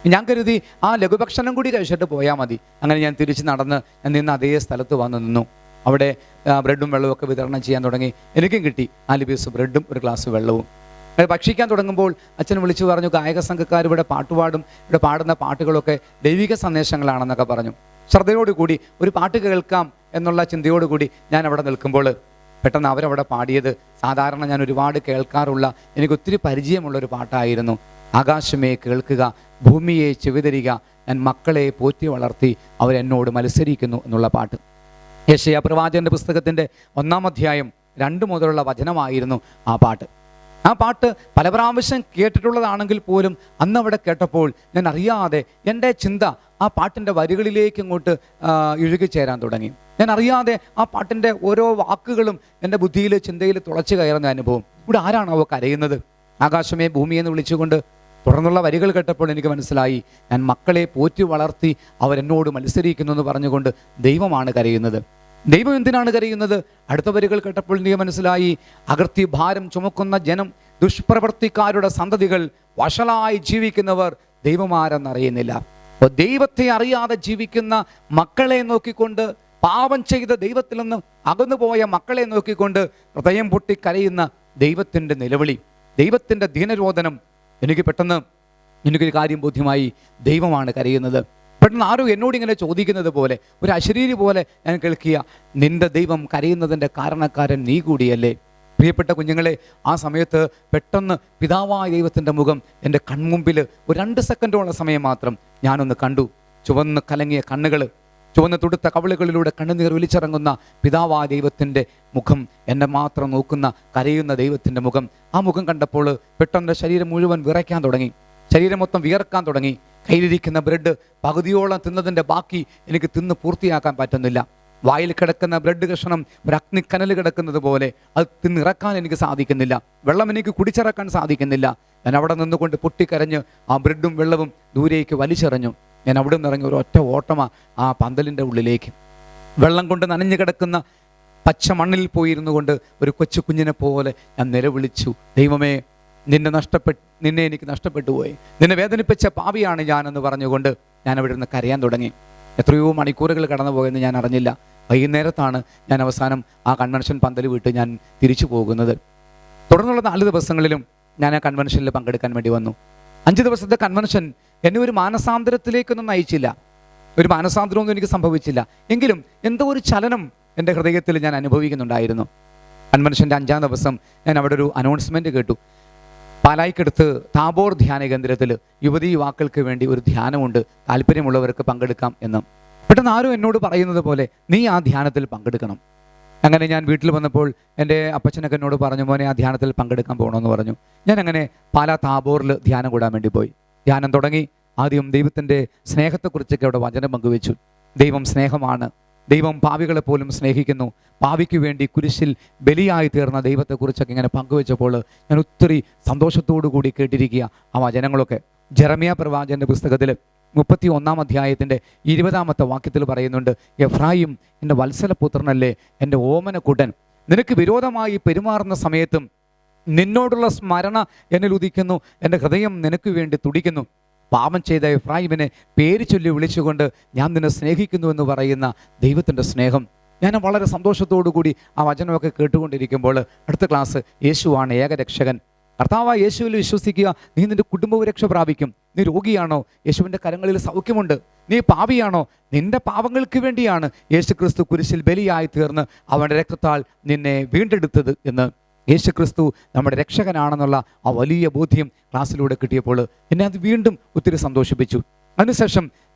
ഞാൻ കരുതി ആ ലഘുഭക്ഷണം കൂടി കഴിച്ചിട്ട് പോയാൽ മതി. അങ്ങനെ ഞാൻ തിരിച്ച് നടന്ന് ഞാൻ നിന്ന് അതേ സ്ഥലത്ത് വന്ന് നിന്നു. അവിടെ ബ്രെഡും വെള്ളവും ഒക്കെ വിതരണം ചെയ്യാൻ തുടങ്ങി. എനിക്കും കിട്ടി 4 പീസ് ബ്രെഡും ഒരു ഗ്ലാസ് വെള്ളവും. ഭക്ഷിക്കാൻ തുടങ്ങുമ്പോൾ അച്ഛൻ വിളിച്ചു പറഞ്ഞു, ഗായക സംഘക്കാർ ഇവിടെ പാട്ടുപാടും, ഇവിടെ പാടുന്ന പാട്ടുകളൊക്കെ ദൈവിക സന്ദേശങ്ങളാണെന്നൊക്കെ പറഞ്ഞു. ശ്രദ്ധയോടുകൂടി ഒരു പാട്ട് കേൾക്കാം എന്നുള്ള ചിന്തയോടുകൂടി ഞാൻ അവിടെ നിൽക്കുമ്പോൾ പെട്ടെന്ന് അവരവിടെ പാടിയത് സാധാരണ ഞാൻ ഒരുപാട് കേൾക്കാറുള്ള എനിക്കൊത്തിരി പരിചയമുള്ളൊരു പാട്ടായിരുന്നു. ആകാശമേ കേൾക്കുക, ഭൂമിയെ ചെവിതരിക, ഞാൻ മക്കളെ പോറ്റി വളർത്തി അവരെന്നോട് മത്സരിക്കുന്നു എന്നുള്ള പാട്ട്. യെശയ്യാ പ്രവാചകന്റെ പുസ്തകത്തിൻ്റെ 1-ാം അധ്യായം 2 മുതലുള്ള വചനമായിരുന്നു ആ പാട്ട്. ആ പാട്ട് പല പ്രാവശ്യം കേട്ടിട്ടുള്ളതാണെങ്കിൽ പോലും അന്ന് അവിടെ കേട്ടപ്പോൾ ഞാൻ അറിയാതെ എൻ്റെ ചിന്ത ആ പാട്ടിൻ്റെ വരികളിലേക്ക് ഇങ്ങോട്ട് ഇഴുകിച്ചേരാൻ തുടങ്ങി. ഞാൻ അറിയാതെ ആ പാട്ടിൻ്റെ ഓരോ വാക്കുകളും എൻ്റെ ബുദ്ധിയിൽ ചിന്തയിൽ തുളച്ചു കയറുന്ന അനുഭവം. ഇവിടെ ആരാണാവോ കരയുന്നത്? ആകാശമേ ഭൂമിയെന്ന് വിളിച്ചുകൊണ്ട് തുടർന്നുള്ള വരികൾ കേട്ടപ്പോൾ എനിക്ക് മനസ്സിലായി, ഞാൻ മക്കളെ പോറ്റി വളർത്തി അവരെന്നോട് മത്സരിക്കുന്നു എന്ന് പറഞ്ഞുകൊണ്ട് ദൈവമാണ് കരയുന്നത്. ദൈവം എന്തിനാണ് കരയുന്നത്? അടുത്ത വരികൾ കേട്ടപ്പോൾ എനിക്ക് മനസ്സിലായി, അകൃത്യ ഭാരം ചുമക്കുന്ന ജനം, ദുഷ്പ്രവർത്തിക്കാരുടെ സന്തതികൾ, വഷളായി ജീവിക്കുന്നവർ ദൈവമാരെന്നറിയുന്നില്ല. അപ്പോൾ ദൈവത്തെ അറിയാതെ ജീവിക്കുന്ന മക്കളെ നോക്കിക്കൊണ്ട് പാപം ചെയ്ത ദൈവത്തിൽ നിന്ന് അകന്നുപോയ മക്കളെ നോക്കിക്കൊണ്ട് ഹൃദയം പൊട്ടി കരയുന്ന ദൈവത്തിൻ്റെ നിലവിളി, ദൈവത്തിൻ്റെ ദീനരോധനം. എനിക്കൊരു കാര്യം ബോധ്യമായി, ദൈവമാണ് കരയുന്നത്. പെട്ടെന്ന് ആരോ എന്നോടിങ്ങനെ ചോദിക്കുന്നത് പോലെ, ഒരു അശരീരി പോലെ ഞാൻ കേൾക്കുക, നിന്റെ ദൈവം കരയുന്നതിൻ്റെ കാരണക്കാരൻ നീ കൂടിയല്ലേ? പ്രിയപ്പെട്ട കുഞ്ഞുങ്ങളെ, ആ സമയത്ത് പെട്ടെന്ന് പിതാവായ ദൈവത്തിൻ്റെ മുഖം എൻ്റെ കൺമുമ്പിൽ ഒരു 2 സെക്കൻഡോളം സമയം മാത്രം ഞാനൊന്ന് കണ്ടു. ചുവന്ന് കലങ്ങിയ കണ്ണുകൾ, ചുവന്ന് തുടുത്ത കവിളുകളിലൂടെ കണ്ണുനീർ ഒലിച്ചിറങ്ങുന്ന പിതാവായ ദൈവത്തിൻ്റെ മുഖം, എന്നെ മാത്രം നോക്കുന്ന കരയുന്ന ദൈവത്തിൻ്റെ മുഖം. ആ മുഖം കണ്ടപ്പോൾ പെട്ടെന്ന് ശരീരം മുഴുവൻ വിറയ്ക്കാൻ തുടങ്ങി, ശരീരം മൊത്തം വിയർക്കാൻ തുടങ്ങി. കയ്യിലിരിക്കുന്ന ബ്രെഡ് പകുതിയോളം തിന്നതിൻ്റെ ബാക്കി എനിക്ക് തിന്ന് പൂർത്തിയാക്കാൻ പറ്റുന്നില്ല. വായിൽ കിടക്കുന്ന ബ്രെഡ് കഷ്ണം ഒരു അഗ്നിക്കനൽ കിടക്കുന്നത് പോലെ അത് തിന്നിറക്കാൻ എനിക്ക് സാധിക്കുന്നില്ല. വെള്ളം എനിക്ക് കുടിച്ചിറക്കാൻ സാധിക്കുന്നില്ല. ഞാൻ അവിടെ നിന്നുകൊണ്ട് പൊട്ടിക്കരഞ്ഞ് ആ ബ്രെഡും വെള്ളവും ദൂരേക്ക് വലിച്ചെറിഞ്ഞു. ഞാൻ അവിടെ നിന്ന് ഇറങ്ങി ഒരു ഒറ്റ ഓട്ടമാ ആ പന്തലിൻ്റെ ഉള്ളിലേക്ക്. വെള്ളം കൊണ്ട് നനഞ്ഞു കിടക്കുന്ന പച്ച മണ്ണിൽ പോയിരുന്നു കൊണ്ട് ഒരു കൊച്ചു കുഞ്ഞിനെ പോലെ ഞാൻ നിലവിളിച്ചു, ദൈവമേ, നിന്നെ എനിക്ക് നഷ്ടപ്പെട്ടു പോയി, നിന്നെ വേദനിപ്പിച്ച പാപിയാണ് ഞാനെന്ന് പറഞ്ഞുകൊണ്ട് ഞാൻ അവിടെ നിന്ന് കരയാൻ തുടങ്ങി. എത്രയോ മണിക്കൂറുകൾ കടന്നു പോയെന്ന് ഞാൻ അറിഞ്ഞില്ല. വൈകുന്നേരത്താണ് ഞാൻ അവസാനം ആ കൺവെൻഷൻ പന്തൽ വിട്ട് ഞാൻ തിരിച്ചു പോകുന്നത്. തുടർന്നുള്ള 4 ദിവസങ്ങളിലും ഞാൻ ആ കൺവെൻഷനിൽ പങ്കെടുക്കാൻ വേണ്ടി വന്നു. 5 ദിവസത്തെ കൺവെൻഷൻ എന്നെ ഒരു മാനസാന്തരത്തിലേക്കൊന്നും നയിച്ചില്ല. ഒരു മാനസാന്തരമൊന്നും എനിക്ക് സംഭവിച്ചില്ല. എങ്കിലും എന്തോ ഒരു ചലനം എൻ്റെ ഹൃദയത്തിൽ ഞാൻ അനുഭവിക്കുന്നുണ്ടായിരുന്നു. കൺവെൻഷൻ്റെ 5-ാം ദിവസം ഞാൻ അവിടെ ഒരു അനൗൺസ്മെൻറ്റ് കേട്ടു. പാലായിക്കടുത്ത് താബോർ ധ്യാന കേന്ദ്രത്തിൽ യുവതീ യുവാക്കൾക്ക് വേണ്ടി ഒരു ധ്യാനമുണ്ട്, താല്പര്യമുള്ളവർക്ക് പങ്കെടുക്കാം എന്ന്. പെട്ടെന്ന് ആരും എന്നോട് പറയുന്നത് പോലെ, നീ ആ ധ്യാനത്തിൽ പങ്കെടുക്കണം. അങ്ങനെ ഞാൻ വീട്ടിൽ വന്നപ്പോൾ എൻ്റെ അപ്പച്ചനൊക്കെ എന്നോട് പറഞ്ഞു, മോനെ ആ ധ്യാനത്തിൽ പങ്കെടുക്കാൻ പോകണമെന്ന് പറഞ്ഞു. ഞാൻ അങ്ങനെ പാലാ താബോറിൽ ധ്യാനം കൂടാൻ വേണ്ടി പോയി. ധ്യാനം തുടങ്ങി. ആദ്യം ദൈവത്തിൻ്റെ സ്നേഹത്തെക്കുറിച്ചൊക്കെ അവിടെ വചനം പങ്കുവെച്ചു. ദൈവം സ്നേഹമാണ്, ദൈവം പാപികളെ പോലും സ്നേഹിക്കുന്നു, പാപിക്ക് വേണ്ടി കുരിശിൽ ബലിയായി തീർന്ന ദൈവത്തെക്കുറിച്ചൊക്കെ ഇങ്ങനെ പങ്കുവെച്ചപ്പോൾ ഞാൻ ഒത്തിരി സന്തോഷത്തോടു കൂടി കേട്ടിരിക്കുക ആ വചനങ്ങളൊക്കെ. ജെറമ്യാ പ്രവാചകന്റെ പുസ്തകത്തിൽ 31-ാം അധ്യായത്തിൻ്റെ 20-ാമത്തെ വാക്യത്തിൽ പറയുന്നുണ്ട്, എഫ്രായിം എൻ്റെ വത്സലപുത്രനല്ലേ, എൻ്റെ ഓമനക്കുട്ടൻ, നിനക്ക് വിരോധമായി പെരുമാറുന്ന സമയത്തും നിന്നോടുള്ള സ്മരണ എന്നിൽ ഉദിക്കുന്നു, എൻ്റെ ഹൃദയം നിനക്ക് വേണ്ടി തുടിക്കുന്നു. പാപം ചെയ്ത എഫ്രായിമിനെ പേര് ചൊല്ലി വിളിച്ചുകൊണ്ട് ഞാൻ നിന്നെ സ്നേഹിക്കുന്നു എന്ന് പറയുന്ന ദൈവത്തിൻ്റെ സ്നേഹം. ഞാൻ വളരെ സന്തോഷത്തോടു കൂടി ആ വചനമൊക്കെ കേട്ടുകൊണ്ടിരിക്കുമ്പോൾ അടുത്ത ക്ലാസ്, യേശുവാണ് ഏകരക്ഷകൻ. കർത്താവായ യേശുവിൽ വിശ്വസിക്കുക, നീ നിന്റെ കുടുംബവും രക്ഷ പ്രാപിക്കും. നീ രോഗിയാണോ? യേശുവിൻ്റെ കരങ്ങളിൽ സൗഖ്യമുണ്ട്. നീ പാപിയാണോ? നിന്റെ പാപങ്ങൾക്ക് വേണ്ടിയാണ് യേശുക്രിസ്തു കുരിശിൽ ബലിയായി തീർന്ന് അവൻ്റെ രക്തത്താൽ നിന്നെ വീണ്ടെടുത്തത് എന്ന്. യേശുക്രിസ്തു നമ്മുടെ രക്ഷകനാണെന്നുള്ള ആ വലിയ ബോധ്യം ക്ലാസ്സിലൂടെ കിട്ടിയപ്പോൾ എന്നെ അത് വീണ്ടും ഒത്തിരി സന്തോഷിപ്പിച്ചു. അതിനുശേഷം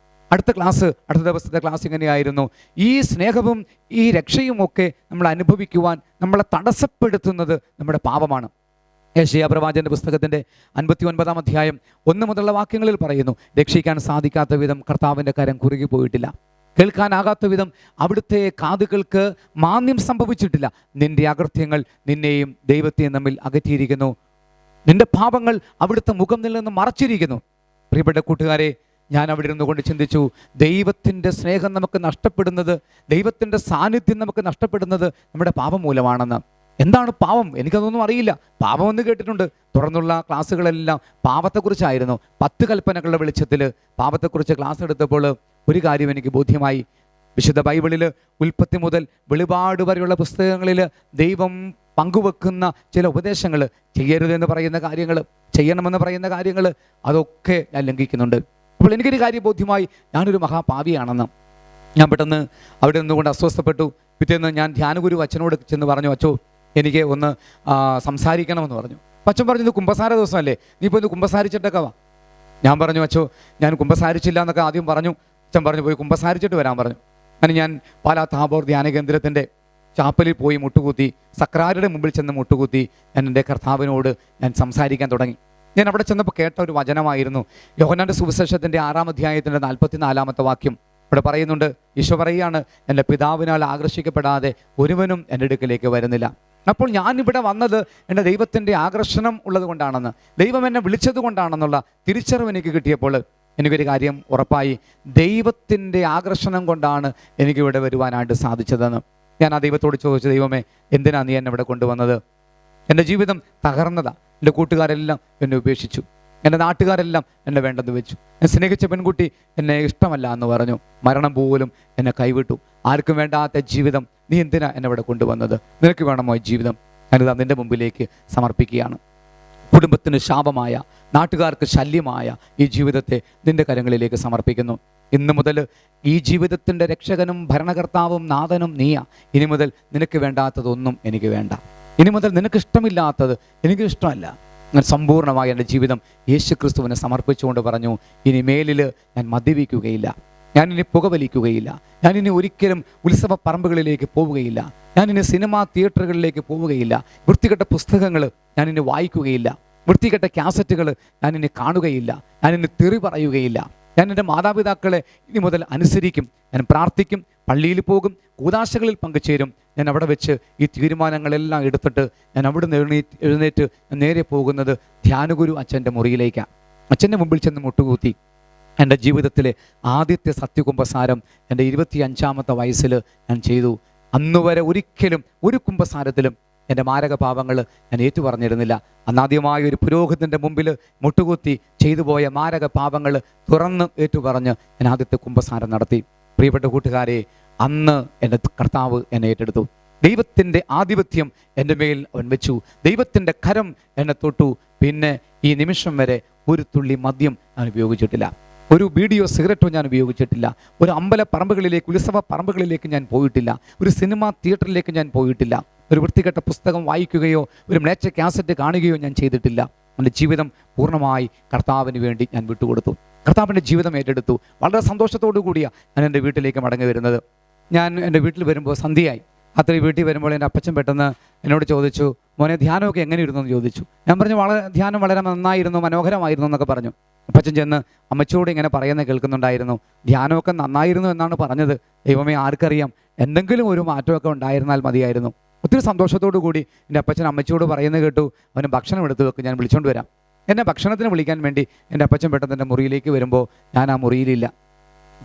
അടുത്ത ദിവസത്തെ ക്ലാസ് ഇങ്ങനെയായിരുന്നു, ഈ സ്നേഹവും ഈ രക്ഷയും ഒക്കെ നമ്മൾ അനുഭവിക്കുവാൻ നമ്മളെ തടസ്സപ്പെടുത്തുന്നത് നമ്മുടെ പാപമാണ്. യെശയ്യാ പ്രവാചകന്റെ പുസ്തകത്തിൻ്റെ 59-ാം അധ്യായം 1 മുതലുള്ള വാക്യങ്ങളിൽ പറയുന്നു, രക്ഷിക്കാൻ സാധിക്കാത്ത വിധം കർത്താവിൻ്റെ കരം കുറുകി പോയിട്ടില്ല, കേൾക്കാനാകാത്ത വിധം അവിടുത്തെ കാതുകൾക്ക് മാന്യം സംഭവിച്ചിട്ടില്ല. നിന്റെ അകൃത്യങ്ങൾ നിന്നെയും ദൈവത്തെയും തമ്മിൽ അകറ്റിയിരിക്കുന്നു, നിന്റെ പാപങ്ങൾ അവിടുത്തെ മുഖം നിന്ന് മറച്ചിരിക്കുന്നു. പ്രിയപ്പെട്ട കൂട്ടുകാരെ, ഞാൻ അവിടെ ഇരുന്നു കൊണ്ട് ചിന്തിച്ചു, ദൈവത്തിൻ്റെ സ്നേഹം നമുക്ക് നഷ്ടപ്പെടുന്നത്, ദൈവത്തിൻ്റെ സാന്നിധ്യം നമുക്ക് നഷ്ടപ്പെടുന്നത് നമ്മുടെ പാപം മൂലമാണെന്ന്. എന്താണ് പാപം? എനിക്കതൊന്നും അറിയില്ല. പാപമെന്ന് കേട്ടിട്ടുണ്ട്. തുടർന്നുള്ള ക്ലാസ്സുകളെല്ലാം പാപത്തെക്കുറിച്ചായിരുന്നു. 10 കൽപ്പനകളുടെ വെളിച്ചത്തിൽ പാപത്തെക്കുറിച്ച് ക്ലാസ് എടുത്തപ്പോൾ ഒരു കാര്യം എനിക്ക് ബോധ്യമായി. വിശുദ്ധ ബൈബിളിൽ ഉൽപ്പത്തി മുതൽ വെളിപാട് വരെയുള്ള പുസ്തകങ്ങളിൽ ദൈവം പങ്കുവെക്കുന്ന ചില ഉപദേശങ്ങൾ, ചെയ്യരുതെന്ന് പറയുന്ന കാര്യങ്ങൾ, ചെയ്യണമെന്ന് പറയുന്ന കാര്യങ്ങൾ, അതൊക്കെ ഞാൻ ലംഘിക്കുന്നുണ്ട്. അപ്പോൾ എനിക്കൊരു കാര്യം ബോധ്യമായി, ഞാനൊരു മഹാപാപിയാണെന്ന്. ഞാൻ പെട്ടെന്ന് അവിടെ നിന്നുകൊണ്ട് അസ്വസ്ഥപ്പെട്ടു. പിറ്റേന്ന് ഞാൻ ധ്യാനഗുരു അച്ഛനോട് ചെന്ന് പറഞ്ഞു, അച്ചോ എനിക്ക് ഒന്ന് സംസാരിക്കണമെന്ന് പറഞ്ഞു. അച്ഛൻ പറഞ്ഞു, ഇത് കുമ്പസാര ദിവസമല്ലേ, നീ ഇപ്പോൾ ഇന്ന് കുമ്പസാരിച്ചിട്ടൊക്കെ വാ. ഞാൻ പറഞ്ഞു, അച്ചോ ഞാൻ കുമ്പസാരിച്ചില്ല എന്നൊക്കെ ആദ്യം പറഞ്ഞു. അച്ഛൻ പറഞ്ഞു, പോയി കുമ്പസാരിച്ചിട്ട് വരാൻ പറഞ്ഞു. അങ്ങനെ ഞാൻ പാലാ താബോർ ധ്യാന കേന്ദ്രത്തിൻ്റെ ചാപ്പലിൽ പോയി മുട്ടുകുത്തി, സക്രാരുടെ മുമ്പിൽ ചെന്ന് മുട്ടുകുത്തി ഞാൻ എൻ്റെ കർത്താവിനോട് ഞാൻ സംസാരിക്കാൻ തുടങ്ങി. ഞാൻ അവിടെ ചെന്നപ്പോൾ കേട്ട ഒരു വചനമായിരുന്നു യോഹന്നാന്റെ സുവിശേഷത്തിൻ്റെ 6-ാം അധ്യായത്തിൻ്റെ 44-ാമത്തെ വാക്യം. ഇവിടെ പറയുന്നുണ്ട്, ഈശോ പറയുകയാണ്, എൻ്റെ പിതാവിനാൽ ആകർഷിക്കപ്പെടാതെ ഒരുവനും എൻ്റെ അടുക്കലേക്ക് വരുന്നില്ല. അപ്പോൾ ഞാനിവിടെ വന്നത് എൻ്റെ ദൈവത്തിൻ്റെ ആകർഷണം ഉള്ളത് കൊണ്ടാണെന്ന്, ദൈവം എന്നെ വിളിച്ചത് കൊണ്ടാണെന്നുള്ള തിരിച്ചറിവ് എനിക്ക് കിട്ടിയപ്പോൾ എനിക്കൊരു കാര്യം ഉറപ്പായി, ദൈവത്തിൻ്റെ ആകർഷണം കൊണ്ടാണ് എനിക്കിവിടെ വരുവാനായിട്ട് സാധിച്ചതെന്ന്. ഞാൻ ആ ദൈവത്തോട് ചോദിച്ചു, ദൈവമേ, എന്തിനാണ് നീ എന്നെ ഇവിടെ കൊണ്ടുവന്നത്? എൻ്റെ ജീവിതം തകർന്നതാണ്, എൻ്റെ കൂട്ടുകാരെല്ലാം എന്നെ ഉപേക്ഷിച്ചു, എൻ്റെ നാട്ടുകാരെല്ലാം എന്നെ വേണ്ടെന്ന് വെച്ചു. ഞാൻ സ്നേഹിച്ച പെൺകുട്ടി എന്നെ ഇഷ്ടമല്ല എന്ന് പറഞ്ഞു. മരണം പോലും എന്നെ കൈവിട്ടു. ആർക്കും വേണ്ടാത്ത ജീവിതം നീ എന്തിനാ എന്നെ ഇവിടെ കൊണ്ടുവന്നത്? നിനക്ക് വേണമോ ഈ ജീവിതം? ഞാനിതാ നിൻ്റെ മുമ്പിലേക്ക് സമർപ്പിക്കുകയാണ്. കുടുംബത്തിന് ശാപമായ, നാട്ടുകാർക്ക് ശല്യമായ ഈ ജീവിതത്തെ നിൻ്റെ കരങ്ങളിലേക്ക് സമർപ്പിക്കുന്നു. ഇന്നു മുതൽ ഈ ജീവിതത്തിൻ്റെ രക്ഷകനും ഭരണകർത്താവും നാഥനും നീയാ. ഇനി മുതൽ നിനക്ക് വേണ്ടാത്തതൊന്നും എനിക്ക് വേണ്ട. ഇനി മുതൽ നിനക്ക് ഇഷ്ടമില്ലാത്തത് എനിക്ക് ഇഷ്ടമല്ല. ഞാൻ സമ്പൂർണ്ണമായി എൻ്റെ ജീവിതം യേശു ക്രിസ്തുവിനെ സമർപ്പിച്ചുകൊണ്ട് പറഞ്ഞു, ഇനി മേലിൽ ഞാൻ മദ്യപിക്കുകയില്ല, ഞാനിനി പുകവലിക്കുകയില്ല, ഞാനിനി ഒരിക്കലും ഉത്സവ പറമ്പുകളിലേക്ക് പോവുകയില്ല, ഞാനിനി സിനിമാ തിയേറ്ററുകളിലേക്ക് പോവുകയില്ല, വൃത്തികെട്ട പുസ്തകങ്ങൾ ഞാനിനി വായിക്കുകയില്ല, വൃത്തികെട്ട കാസറ്റുകൾ ഞാനിനി കാണുകയില്ല, ഞാനിനി തെറി പറയുകയില്ല, ഞാൻ എൻ്റെ മാതാപിതാക്കളെ ഇനി മുതൽ അനുസരിക്കും, ഞാൻ പ്രാർത്ഥിക്കും, പള്ളിയിൽ പോകും, കൂദാശകളിൽ പങ്കുചേരും. ഞാൻ അവിടെ വെച്ച് ഈ തീരുമാനങ്ങളെല്ലാം എടുത്തിട്ട് ഞാൻ അവിടുന്ന് എഴുന്നേറ്റ് നേരെ പോകുന്നത് ധ്യാനഗുരു അച്ഛൻ്റെ മുറിയിലേക്കാണ്. അച്ഛൻ്റെ മുമ്പിൽ ചെന്ന് മുട്ടുകൂത്തി എൻ്റെ ജീവിതത്തിലെ ആദ്യത്തെ സത്യകുംഭസാരം എൻ്റെ 25-ാമത്തെ വയസ്സിൽ ഞാൻ ചെയ്തു. അന്നുവരെ ഒരിക്കലും ഒരു കുംഭസാരത്തിലും എൻ്റെ മാരകപാപങ്ങൾ ഞാൻ ഏറ്റുപറഞ്ഞിരുന്നില്ല. അന്നാദ്യമായ ഒരു പുരോഹിതൻ്റെ മുമ്പിൽ മുട്ടുകുത്തി ചെയ്തു പോയ മാരകപാപങ്ങൾ തുറന്ന് ഏറ്റുപറഞ്ഞ് ഞാൻ ആദ്യത്തെ കുംഭസാരം നടത്തി. പ്രിയപ്പെട്ട കൂട്ടുകാരെ, അന്ന് എൻ്റെ കർത്താവ് എന്നെ ഏറ്റെടുത്തു. ദൈവത്തിൻ്റെ ആധിപത്യം എൻ്റെ മേൽ അവൻ വെച്ചു. ദൈവത്തിൻ്റെ കരം എന്നെ തൊട്ടു. പിന്നെ ഈ നിമിഷം വരെ ഒരു തുള്ളി മദ്യം ഞാൻ ഉപയോഗിച്ചിട്ടില്ല, ഒരു ബീഡിയോ സിഗരറ്റോ ഞാൻ ഉപയോഗിച്ചിട്ടില്ല, ഒരു അമ്പല പറമ്പുകളിലേക്ക്, ഉത്സവ പറമ്പുകളിലേക്ക് ഞാൻ പോയിട്ടില്ല, ഒരു സിനിമാ തിയേറ്ററിലേക്ക് ഞാൻ പോയിട്ടില്ല, ഒരു വൃത്തികെട്ട പുസ്തകം വായിക്കുകയോ ഒരു മ്ലേച്ഛ കാസറ്റ് കാണുകയോ ഞാൻ ചെയ്തിട്ടില്ല. എൻ്റെ ജീവിതം പൂർണ്ണമായി കർത്താവിന് വേണ്ടി ഞാൻ വിട്ടുകൊടുത്തു. കർത്താവിൻ്റെ ജീവിതം ഏറ്റെടുത്തു. വളരെ സന്തോഷത്തോടു കൂടിയാണ് ഞാൻ എൻ്റെ വീട്ടിലേക്ക് മടങ്ങി വരുന്നത്. ഞാൻ എൻ്റെ വീട്ടിൽ വരുമ്പോൾ സന്ധ്യയായി. രാത്രി വീട്ടിൽ വരുമ്പോൾ എൻ്റെ അപ്പച്ചൻ പെട്ടെന്ന് എന്നോട് ചോദിച്ചു, മോനെ ധ്യാനമൊക്കെ എങ്ങനെ ഇരുന്നു എന്ന് ചോദിച്ചു. ഞാൻ പറഞ്ഞു, ധ്യാനം വളരെ നന്നായിരുന്നു, മനോഹരമായിരുന്നു എന്നൊക്കെ പറഞ്ഞു. അപ്പച്ചൻ ചെന്ന് അമ്മച്ചോട് ഇങ്ങനെ പറയുന്നത് കേൾക്കുന്നുണ്ടായിരുന്നു, ധ്യാനമൊക്കെ നന്നായിരുന്നു എന്നാണ് പറഞ്ഞത്. ദൈവമേ, ആർക്കറിയാം, എന്തെങ്കിലും ഒരു മാറ്റമൊക്കെ ഉണ്ടായിരുന്നാൽ മതിയായിരുന്നു. ഒത്തിരി സന്തോഷത്തോടു കൂടി എൻ്റെ അപ്പച്ചൻ അമ്മച്ചിയോട് പറയുന്നത് കേട്ടു, അവന് ഭക്ഷണം എടുത്ത് വെക്കും, ഞാൻ വിളിച്ചുകൊണ്ട് വരാം. എന്നെ ഭക്ഷണത്തിന് വിളിക്കാൻ വേണ്ടി എൻ്റെ അപ്പച്ചൻ പെട്ടെന്ന് എൻ്റെ മുറിയിലേക്ക് വരുമ്പോൾ ഞാൻ ആ മുറിയിലില്ല.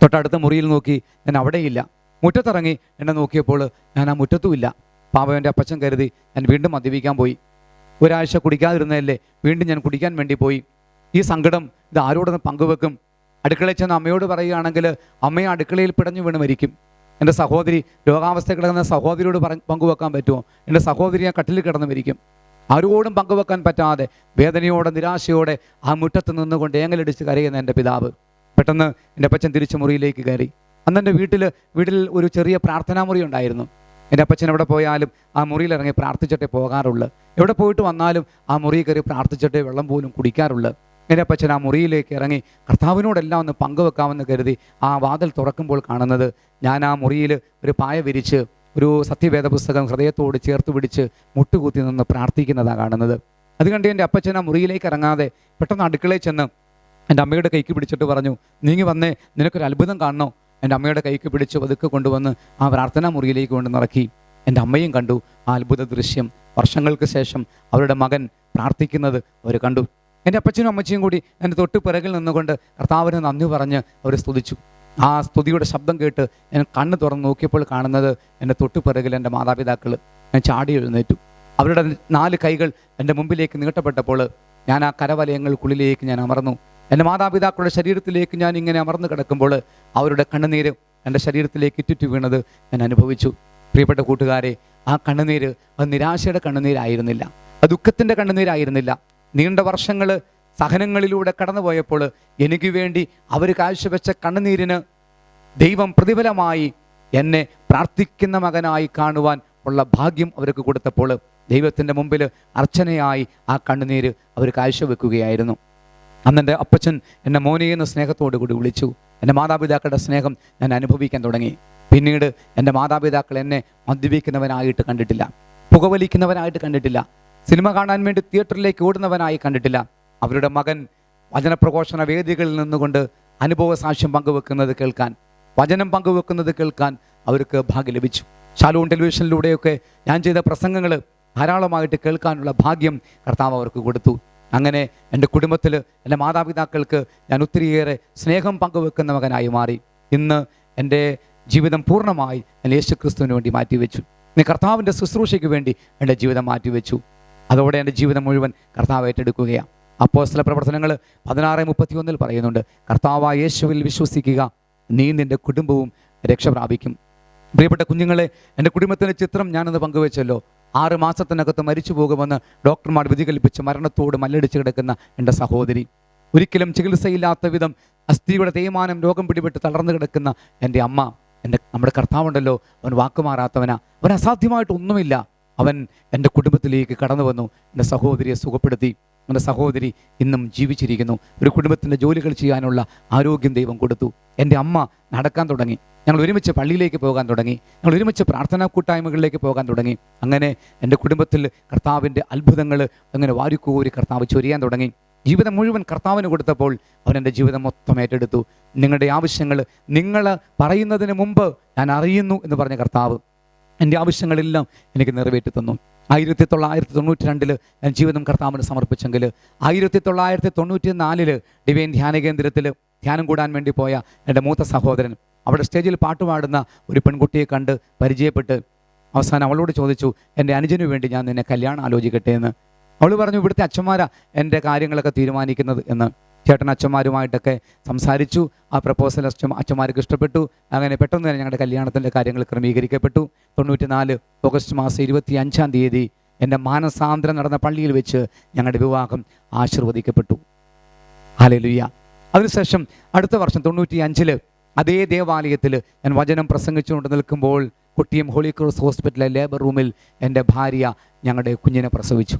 തൊട്ടടുത്ത മുറിയിൽ നോക്കി, ഞാൻ അവിടെയില്ല. മുറ്റത്തിറങ്ങി എന്നെ നോക്കിയപ്പോൾ ഞാൻ ആ മുറ്റത്തുമില്ല. പാപം എൻ്റെ അപ്പച്ചൻ കരുതി ഞാൻ വീണ്ടും മദ്യപിക്കാൻ പോയി. ഒരാഴ്ച കുടിക്കാതിരുന്നതല്ലേ, വീണ്ടും ഞാൻ കുടിക്കാൻ വേണ്ടി പോയി. ഈ സങ്കടം ഇത് ആരോടൊന്ന് പങ്കുവെക്കും? അടുക്കളയിൽ ചെന്ന് അമ്മയോട് പറയുകയാണെങ്കിൽ അമ്മയെ അടുക്കളയിൽ പിടഞ്ഞു വീണ് മരിക്കും. എൻ്റെ സഹോദരി, രോഗാവസ്ഥ കിടക്കുന്ന സഹോദരിയോട് പങ്കുവെക്കാൻ പറ്റുമോ? എൻ്റെ സഹോദരി ഞാൻ കട്ടിലിൽ കിടന്ന് മരിക്കും. ആരോടും പങ്കുവെക്കാൻ പറ്റാതെ വേദനയോടെ നിരാശയോടെ ആ മുറ്റത്ത് നിന്നുകൊണ്ട് ഏങ്ങലടിച്ച് കരയുന്ന എൻ്റെ പിതാവ് പെട്ടെന്ന് എൻ്റെ അപ്പച്ചൻ തിരിച്ച് മുറിയിലേക്ക് കയറി. അന്ന് എൻ്റെ വീട്ടിൽ ഒരു ചെറിയ പ്രാർത്ഥനാ മുറി ഉണ്ടായിരുന്നു. എൻ്റെ അപ്പച്ചൻ എവിടെ പോയാലും ആ മുറിയിലിറങ്ങി പ്രാർത്ഥിച്ചിട്ടേ പോകാറുള്ളൂ. എവിടെ പോയിട്ട് വന്നാലും ആ മുറിയിൽ കയറി പ്രാർത്ഥിച്ചിട്ടേ വെള്ളം പോലും കുടിക്കാറുള്ളൂ. എൻ്റെ അപ്പച്ചൻ ആ മുറിയിലേക്ക് ഇറങ്ങി കർത്താവിനോടെല്ലാം ഒന്ന് പങ്കുവെക്കാമെന്ന് കരുതി ആ വാതിൽ തുറക്കുമ്പോൾ കാണുന്നത്, ഞാൻ ആ മുറിയിൽ ഒരു പായ വിരിച്ച് ഒരു സത്യവേദ പുസ്തകം ഹൃദയത്തോട് ചേർത്ത് പിടിച്ച് മുട്ടുകുത്തി നിന്ന് പ്രാർത്ഥിക്കുന്നതാണ് കാണുന്നത്. അത് കണ്ട് എൻ്റെ അപ്പച്ചൻ ആ മുറിയിലേക്ക് ഇറങ്ങാതെ പെട്ടെന്ന് അടുക്കളയിൽ ചെന്ന് എൻ്റെ അമ്മയുടെ കൈക്ക് പിടിച്ചിട്ട് പറഞ്ഞു, നീങ്ങി വന്നേ, നിനക്കൊരു അത്ഭുതം കാണണോ? എൻ്റെ അമ്മയുടെ കൈക്ക് പിടിച്ച് പതുക്കെ കൊണ്ടുവന്ന് ആ പ്രാർത്ഥനാ മുറിയിലേക്ക് കൊണ്ട് നടക്കി. എൻ്റെ അമ്മയും കണ്ടു ആ അത്ഭുത ദൃശ്യം. വർഷങ്ങൾക്ക് ശേഷം അവരുടെ മകൻ പ്രാർത്ഥിക്കുന്നത് അവർ കണ്ടു. എൻ്റെ അപ്പച്ചനും അമ്മച്ചിയും കൂടി എൻ്റെ തൊട്ട് പിറകിൽ നിന്നുകൊണ്ട് കർത്താവിന് നന്ദി പറഞ്ഞ് അവർ സ്തുതിച്ചു. ആ സ്തുതിയുടെ ശബ്ദം കേട്ട് ഞാൻ കണ്ണ് തുറന്ന് നോക്കിയപ്പോൾ കാണുന്നത് എൻ്റെ തൊട്ട് പിറകിൽ എൻ്റെ മാതാപിതാക്കൾ. ഞാൻ ചാടി എഴുന്നേറ്റു. അവരുടെ 4 കൈകൾ എൻ്റെ മുമ്പിലേക്ക് നീട്ടപ്പെട്ടപ്പോൾ ഞാൻ ആ കരവലയങ്ങൾക്കുള്ളിലേക്ക് ഞാൻ അമർന്നു. എൻ്റെ മാതാപിതാക്കളുടെ ശരീരത്തിലേക്ക് ഞാൻ ഇങ്ങനെ അമർന്നു കിടക്കുമ്പോൾ അവരുടെ കണ്ണുനീര് എൻ്റെ ശരീരത്തിലേക്ക് ഇറ്റിറ്റു വീണത് ഞാൻ അനുഭവിച്ചു. പ്രിയപ്പെട്ട കൂട്ടുകാരെ, ആ കണ്ണുനീര് അത് നിരാശയുടെ കണ്ണുനീരായിരുന്നില്ല, അത് ദുഃഖത്തിൻ്റെ കണ്ണുനീരായിരുന്നില്ല. നീണ്ട വർഷങ്ങൾ സഹനങ്ങളിലൂടെ കടന്നുപോയപ്പോൾ എനിക്ക് വേണ്ടി അവർ കാഴ്ചവെച്ച കണ്ണുനീരിന് ദൈവം പ്രതിഫലമായി എന്നെ പ്രാർത്ഥിക്കുന്ന മകനായി കാണുവാൻ ഉള്ള ഭാഗ്യം അവർക്ക് കൊടുത്തപ്പോൾ ദൈവത്തിൻ്റെ മുമ്പിൽ അർച്ചനയായി ആ കണ്ണുനീര് അവർ കാഴ്ചവെക്കുകയായിരുന്നു. അന്നെൻ്റെ അപ്പച്ചൻ എന്നെ മോനെ എന്ന സ്നേഹത്തോടു കൂടി വിളിച്ചു. എൻ്റെ മാതാപിതാക്കളുടെ സ്നേഹം ഞാൻ അനുഭവിക്കാൻ തുടങ്ങി. പിന്നീട് എൻ്റെ മാതാപിതാക്കൾ എന്നെ മദ്യപിക്കുന്നവനായിട്ട് കണ്ടിട്ടില്ല, പുകവലിക്കുന്നവനായിട്ട് കണ്ടിട്ടില്ല, സിനിമ കാണാൻ വേണ്ടി തിയേറ്ററിലേക്ക് ഓടുന്നവനായി കണ്ടിട്ടില്ല. അവരുടെ മകൻ വചനപ്രഘോഷണ വേദികളിൽ നിന്നുകൊണ്ട് അനുഭവ സാക്ഷ്യം പങ്കുവെക്കുന്നത് കേൾക്കാൻ, വചനം പങ്കുവെക്കുന്നത് കേൾക്കാൻ അവർക്ക് ഭാഗ്യം ലഭിച്ചു. ഷാലോൺ ടെലിവിഷനിലൂടെയൊക്കെ ഞാൻ ചെയ്ത പ്രസംഗങ്ങൾ ധാരാളമായിട്ട് കേൾക്കാനുള്ള ഭാഗ്യം കർത്താവ് അവർക്ക് കൊടുത്തു. അങ്ങനെ എൻ്റെ കുടുംബത്തിൽ എൻ്റെ മാതാപിതാക്കൾക്ക് ഞാൻ ഒത്തിരിയേറെ സ്നേഹം പങ്കുവെക്കുന്ന മകനായി മാറി. ഇന്ന് എൻ്റെ ജീവിതം പൂർണ്ണമായി ഞാൻ യേശുക്രിസ്തുവിന് വേണ്ടി മാറ്റിവെച്ചു. കർത്താവിൻ്റെ ശുശ്രൂഷയ്ക്ക് വേണ്ടി എൻ്റെ ജീവിതം മാറ്റിവെച്ചു. അതോടെ എൻ്റെ ജീവിതം മുഴുവൻ കർത്താവ് ഏറ്റെടുക്കുകയാണ്. അപ്പോസ്തല പ്രവർത്തനങ്ങൾ 16:31 പറയുന്നുണ്ട്, കർത്താവായ യേശുവിൽ വിശ്വസിക്കുക, നീ നിൻ്റെ കുടുംബവും രക്ഷ പ്രാപിക്കും. പ്രിയപ്പെട്ട കുഞ്ഞുങ്ങളെ, എൻ്റെ കുടുംബത്തിൻ്റെ ചിത്രം ഞാനൊന്ന് പങ്കുവെച്ചല്ലോ. 6 മാസത്തിനകത്ത് മരിച്ചു പോകുമെന്ന് ഡോക്ടർമാർ വിധി കൽപ്പിച്ച് മരണത്തോട് മല്ലടിച്ച് കിടക്കുന്ന എൻ്റെ സഹോദരി, ഒരിക്കലും ചികിത്സയില്ലാത്ത വിധം അസ്ഥിയുടെ തേയ്മാനം രോഗം പിടിപെട്ട് തളർന്നു കിടക്കുന്ന എൻ്റെ അമ്മ, നമ്മുടെ കർത്താവുണ്ടല്ലോ, അവൻ വാക്കുമാറാത്തവനാ, അവൻ അസാധ്യമായിട്ടൊന്നുമില്ല. അവൻ എൻ്റെ കുടുംബത്തിലേക്ക് കടന്നു വന്നു, എൻ്റെ സഹോദരിയെ സുഖപ്പെടുത്തി. എൻ്റെ സഹോദരി ഇന്നും ജീവിച്ചിരിക്കുന്നു. ഒരു കുടുംബത്തിൻ്റെ ജോലികൾ ചെയ്യാനുള്ള ആരോഗ്യം ദൈവം കൊടുത്തു. എൻ്റെ അമ്മ നടക്കാൻ തുടങ്ങി. ഞങ്ങൾ ഒരുമിച്ച് പള്ളിയിലേക്ക് പോകാൻ തുടങ്ങി. ഞങ്ങൾ ഒരുമിച്ച് പ്രാർത്ഥനാ കൂട്ടായ്മകളിലേക്ക് പോകാൻ തുടങ്ങി. അങ്ങനെ എൻ്റെ കുടുംബത്തിൽ കർത്താവിൻ്റെ അത്ഭുതങ്ങൾ അങ്ങനെ വാരിക്കോരി കർത്താവ് ചൊരിയാൻ തുടങ്ങി. ജീവിതം മുഴുവൻ കർത്താവിന് കൊടുത്തപ്പോൾ അവൻ എൻ്റെ ജീവിതം മൊത്തം ഏറ്റെടുത്തു. നിങ്ങളുടെ ആവശ്യങ്ങൾ നിങ്ങൾ പറയുന്നതിന് മുമ്പ് ഞാൻ അറിയുന്നു എന്ന് പറഞ്ഞ കർത്താവ് എൻ്റെ ആവശ്യങ്ങളെല്ലാം എനിക്ക് നിറവേറ്റി തന്നു. 1992 ഞാൻ ജീവിതം കർത്താവിന് സമർപ്പിച്ചെങ്കിൽ 1994 ഡിവൈൻ ധ്യാന കേന്ദ്രത്തിൽ ധ്യാനം കൂടാൻ വേണ്ടി പോയ എൻ്റെ മൂത്ത സഹോദരൻ അവിടെ സ്റ്റേജിൽ പാട്ടുപാടുന്ന ഒരു പെൺകുട്ടിയെ കണ്ട് പരിചയപ്പെട്ട് അവസാനം അവളോട് ചോദിച്ചു, എൻ്റെ അനുജന് വേണ്ടി ഞാൻ നിന്നെ കല്യാണം ആലോചിക്കട്ടെ എന്ന്. അവൾ പറഞ്ഞു, ഇവിടുത്തെ അച്ഛന്മാരാ എൻ്റെ കാര്യങ്ങളൊക്കെ തീരുമാനിക്കുന്നത് എന്ന്. ചേട്ടൻ അച്ഛന്മാരുമായിട്ടൊക്കെ സംസാരിച്ചു. ആ പ്രപ്പോസൽ അച്ഛന്മാർക്ക് ഇഷ്ടപ്പെട്ടു. അങ്ങനെ പെട്ടെന്ന് തന്നെ ഞങ്ങളുടെ കല്യാണത്തിൻ്റെ കാര്യങ്ങൾ ക്രമീകരിക്കപ്പെട്ടു. 94 ഓഗസ്റ്റ് മാസം 25-ാം തീയതി എൻ്റെ മാനസാന്തരം നടന്ന പള്ളിയിൽ വെച്ച് ഞങ്ങളുടെ വിവാഹം ആശീർവദിക്കപ്പെട്ടു. ഹല്ലേലൂയ. അതിനുശേഷം അടുത്ത വർഷം 95 അതേ ദേവാലയത്തിൽ ഞാൻ വചനം പ്രസംഗിച്ചുകൊണ്ട് നിൽക്കുമ്പോൾ കുട്ടിയം ഹോളി ക്രോസ് ഹോസ്പിറ്റലിലെ ലേബർ റൂമിൽ എൻ്റെ ഭാര്യ ഞങ്ങളുടെ കുഞ്ഞിനെ പ്രസവിച്ചു.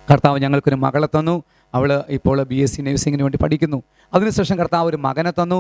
കർത്താവ് ഞങ്ങൾക്കൊരു മകളെ തന്നു. അവൾ ഇപ്പോൾ BSc നഴ്സിങ്ങിന് വേണ്ടി പഠിക്കുന്നു. അതിനുശേഷം കർത്താവ് ഒരു മകനെ തന്നു.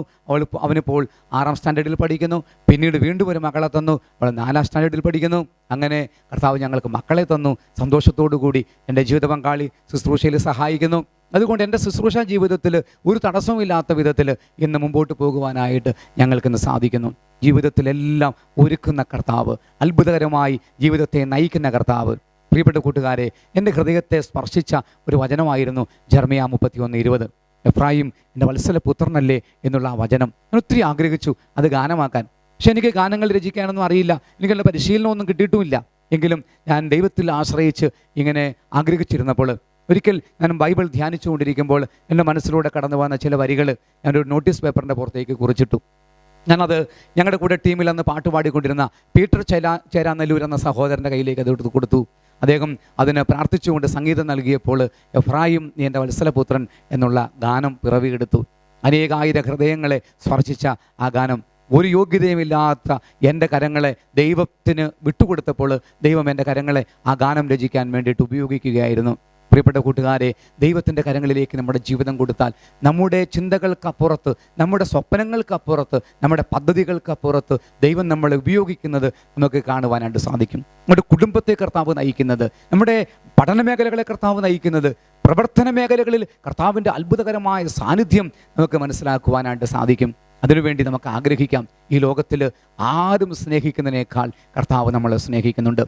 അവനിപ്പോൾ 6ാം സ്റ്റാൻഡേർഡിൽ പഠിക്കുന്നു. പിന്നീട് വീണ്ടും ഒരു മകളെ തന്നു. അവൾ 4ാം സ്റ്റാൻഡേർഡിൽ പഠിക്കുന്നു. അങ്ങനെ കർത്താവ് ഞങ്ങൾക്ക് മക്കളെ തന്നു. സന്തോഷത്തോടു കൂടി എൻ്റെ ജീവിത പങ്കാളി ശുശ്രൂഷയിൽ സഹായിക്കുന്നു. അതുകൊണ്ട് എൻ്റെ ശുശ്രൂഷ ജീവിതത്തിൽ ഒരു തടസ്സമില്ലാത്ത വിധത്തിൽ ഇന്ന് മുമ്പോട്ട് പോകുവാനായിട്ട് ഞങ്ങൾക്കിന്ന് സാധിക്കുന്നു. ജീവിതത്തിലെല്ലാം ഒരുക്കുന്ന കർത്താവ്, അത്ഭുതകരമായി ജീവിതത്തെ നയിക്കുന്ന കർത്താവ്. പ്രിയപ്പെട്ട കൂട്ടുകാരെ, എൻ്റെ ഹൃദയത്തെ സ്പർശിച്ച ഒരു വചനമായിരുന്നു ജെറമ്യാ 31:20. എഫ്രായിം എൻ്റെ വത്സല പുത്രനല്ലേ എന്നുള്ള ആ വചനം ഞാൻ ഒത്തിരി ആഗ്രഹിച്ചു അത് ഗാനമാക്കാൻ. പക്ഷെ എനിക്ക് ഗാനങ്ങൾ രചിക്കാനൊന്നും അറിയില്ല, എനിക്കുള്ള പരിശീലനമൊന്നും കിട്ടിയിട്ടുമില്ല. എങ്കിലും ഞാൻ ദൈവത്തിൽ ആശ്രയിച്ച് ഇങ്ങനെ ആഗ്രഹിച്ചിരുന്നപ്പോൾ ഒരിക്കൽ ഞാൻ ബൈബിൾ ധ്യാനിച്ചുകൊണ്ടിരിക്കുമ്പോൾ എൻ്റെ മനസ്സിലൂടെ കടന്നു വന്ന ചില വരികൾ ഞാനൊരു നോട്ടീസ് പേപ്പറിൻ്റെ പുറത്തേക്ക് കുറിച്ചിട്ടു. ഞാനത് ഞങ്ങളുടെ കൂടെ ടീമിൽ അന്ന് പാട്ട് പാടിക്കൊണ്ടിരുന്ന പീറ്റർ ചേരാനെല്ലൂർ എന്ന സഹോദരൻ്റെ കയ്യിലേക്ക് അത് എടുത്ത് കൊടുത്തു. അദ്ദേഹം അതിന് പ്രാർത്ഥിച്ചുകൊണ്ട് സംഗീതം നൽകിയപ്പോൾ എഫ്രായിം നീ എൻ്റെ വത്സലപുത്രൻ എന്നുള്ള ഗാനം പിറവിയെടുത്തു. അനേകായിരം ഹൃദയങ്ങളെ സ്പർശിച്ച ആ ഗാനം ഒരു യോഗ്യതയുമില്ലാത്ത എൻ്റെ കരങ്ങളെ ദൈവത്തിന് വിട്ടുകൊടുത്തപ്പോൾ ദൈവം എൻ്റെ കരങ്ങളെ ആ ഗാനം രചിക്കാൻ വേണ്ടിയിട്ട് ഉപയോഗിക്കുകയായിരുന്നു. പ്രിയപ്പെട്ട കൂട്ടുകാരെ, ദൈവത്തിൻ്റെ കരങ്ങളിലേക്ക് നമ്മുടെ ജീവിതം കൊടുത്താൽ നമ്മുടെ ചിന്തകൾക്കപ്പുറത്ത്, നമ്മുടെ സ്വപ്നങ്ങൾക്കപ്പുറത്ത്, നമ്മുടെ പദ്ധതികൾക്കപ്പുറത്ത് ദൈവം നമ്മളെ ഉപയോഗിക്കുന്നത് നമുക്ക് കാണുവാനായിട്ട് സാധിക്കും. നമ്മുടെ കുടുംബത്തെ കർത്താവ് നയിക്കുന്നത്, നമ്മുടെ പഠന മേഖലകളെ കർത്താവ് നയിക്കുന്നത്, പ്രവർത്തന മേഖലകളിൽ കർത്താവിൻ്റെ അത്ഭുതകരമായ സാന്നിധ്യം നമുക്ക് മനസ്സിലാക്കുവാനായിട്ട് സാധിക്കും. അതിനുവേണ്ടി നമുക്ക് ആഗ്രഹിക്കാം. ഈ ലോകത്തിൽ ആരും സ്നേഹിക്കുന്നതിനേക്കാൾ കർത്താവ് നമ്മളെ സ്നേഹിക്കുന്നുണ്ട്.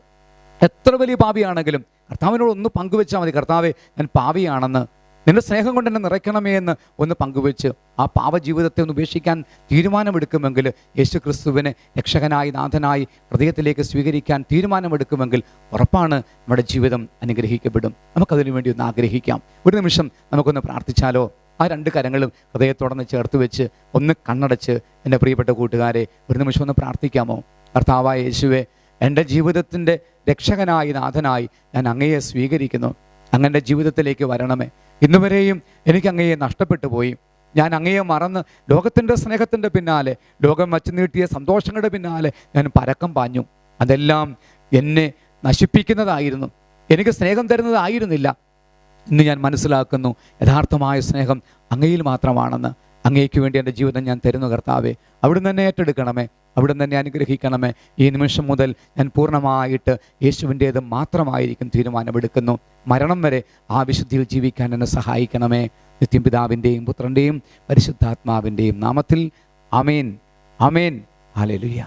എത്ര വലിയ പാപിയാണെങ്കിലും കർത്താവിനോട് ഒന്ന് പങ്കുവെച്ചാൽ മതി, കർത്താവെ ഞാൻ പാപിയാണെന്ന്, നിന്റെ സ്നേഹം കൊണ്ട് എന്നെ നിറയ്ക്കണമേ എന്ന് ഒന്ന് പങ്കുവെച്ച് ആ പാപജീവിതത്തെ ഒന്ന് ഉപേക്ഷിക്കാൻ തീരുമാനമെടുക്കുമെങ്കിൽ, യേശു ക്രിസ്തുവിനെ രക്ഷകനായി നാഥനായി ഹൃദയത്തിലേക്ക് സ്വീകരിക്കാൻ തീരുമാനമെടുക്കുമെങ്കിൽ ഉറപ്പാണ് നമ്മുടെ ജീവിതം അനുഗ്രഹിക്കപ്പെടും. നമുക്കതിനു വേണ്ടി ഒന്ന് ആഗ്രഹിക്കാം. ഒരു നിമിഷം നമുക്കൊന്ന് പ്രാർത്ഥിച്ചാലോ? ആ 2 കരങ്ങളും ഹൃദയത്തോടൊന്ന് ചേർത്ത് വെച്ച് ഒന്ന് കണ്ണടച്ച് എൻ്റെ പ്രിയപ്പെട്ട കൂട്ടുകാരെ ഒരു നിമിഷം ഒന്ന് പ്രാർത്ഥിക്കാമോ? കർത്താവായ യേശുവേ, എൻ്റെ ജീവിതത്തിൻ്റെ രക്ഷകനായി നാഥനായി ഞാൻ അങ്ങയെ സ്വീകരിക്കുന്നു. അങ്ങയുടെ ജീവിതത്തിലേക്ക് വരണമേ. ഇന്നുവരെയും എനിക്ക് അങ്ങയെ നഷ്ടപ്പെട്ടു പോയി. ഞാൻ അങ്ങയെ മറന്ന് ലോകത്തിൻ്റെ സ്നേഹത്തിൻ്റെ പിന്നാലെ, ലോകം വച്ചു നീട്ടിയ സന്തോഷങ്ങളുടെ പിന്നാലെ ഞാൻ പരക്കം പാഞ്ഞു. അതെല്ലാം എന്നെ നശിപ്പിക്കുന്നതായിരുന്നു, എനിക്ക് സ്നേഹം തരുന്നതായിരുന്നില്ല. ഇന്ന് ഞാൻ മനസ്സിലാക്കുന്നു, യഥാർത്ഥമായ സ്നേഹം അങ്ങയിൽ മാത്രമാണെന്ന്. അങ്ങേക്ക് വേണ്ടി എൻ്റെ ജീവിതം ഞാൻ തരുന്നു കർത്താവേ. അവിടുന്ന് തന്നെ ഏറ്റെടുക്കണമേ, അവിടുന്ന് തന്നെ അനുഗ്രഹിക്കണമേ. ഈ നിമിഷം മുതൽ ഞാൻ പൂർണ്ണമായിട്ട് യേശുവിൻ്റേത് മാത്രമായിരിക്കും തീരുമാനമെടുക്കുന്നു. മരണം വരെ ആ വിശുദ്ധിയിൽ ജീവിക്കാൻ എന്നെ സഹായിക്കണമേ. നിത്യം പിതാവിൻ്റെയും പുത്രൻ്റെയും പരിശുദ്ധാത്മാവിൻ്റെയും നാമത്തിൽ ആമേൻ, ആമേൻ, ഹല്ലേലൂയ.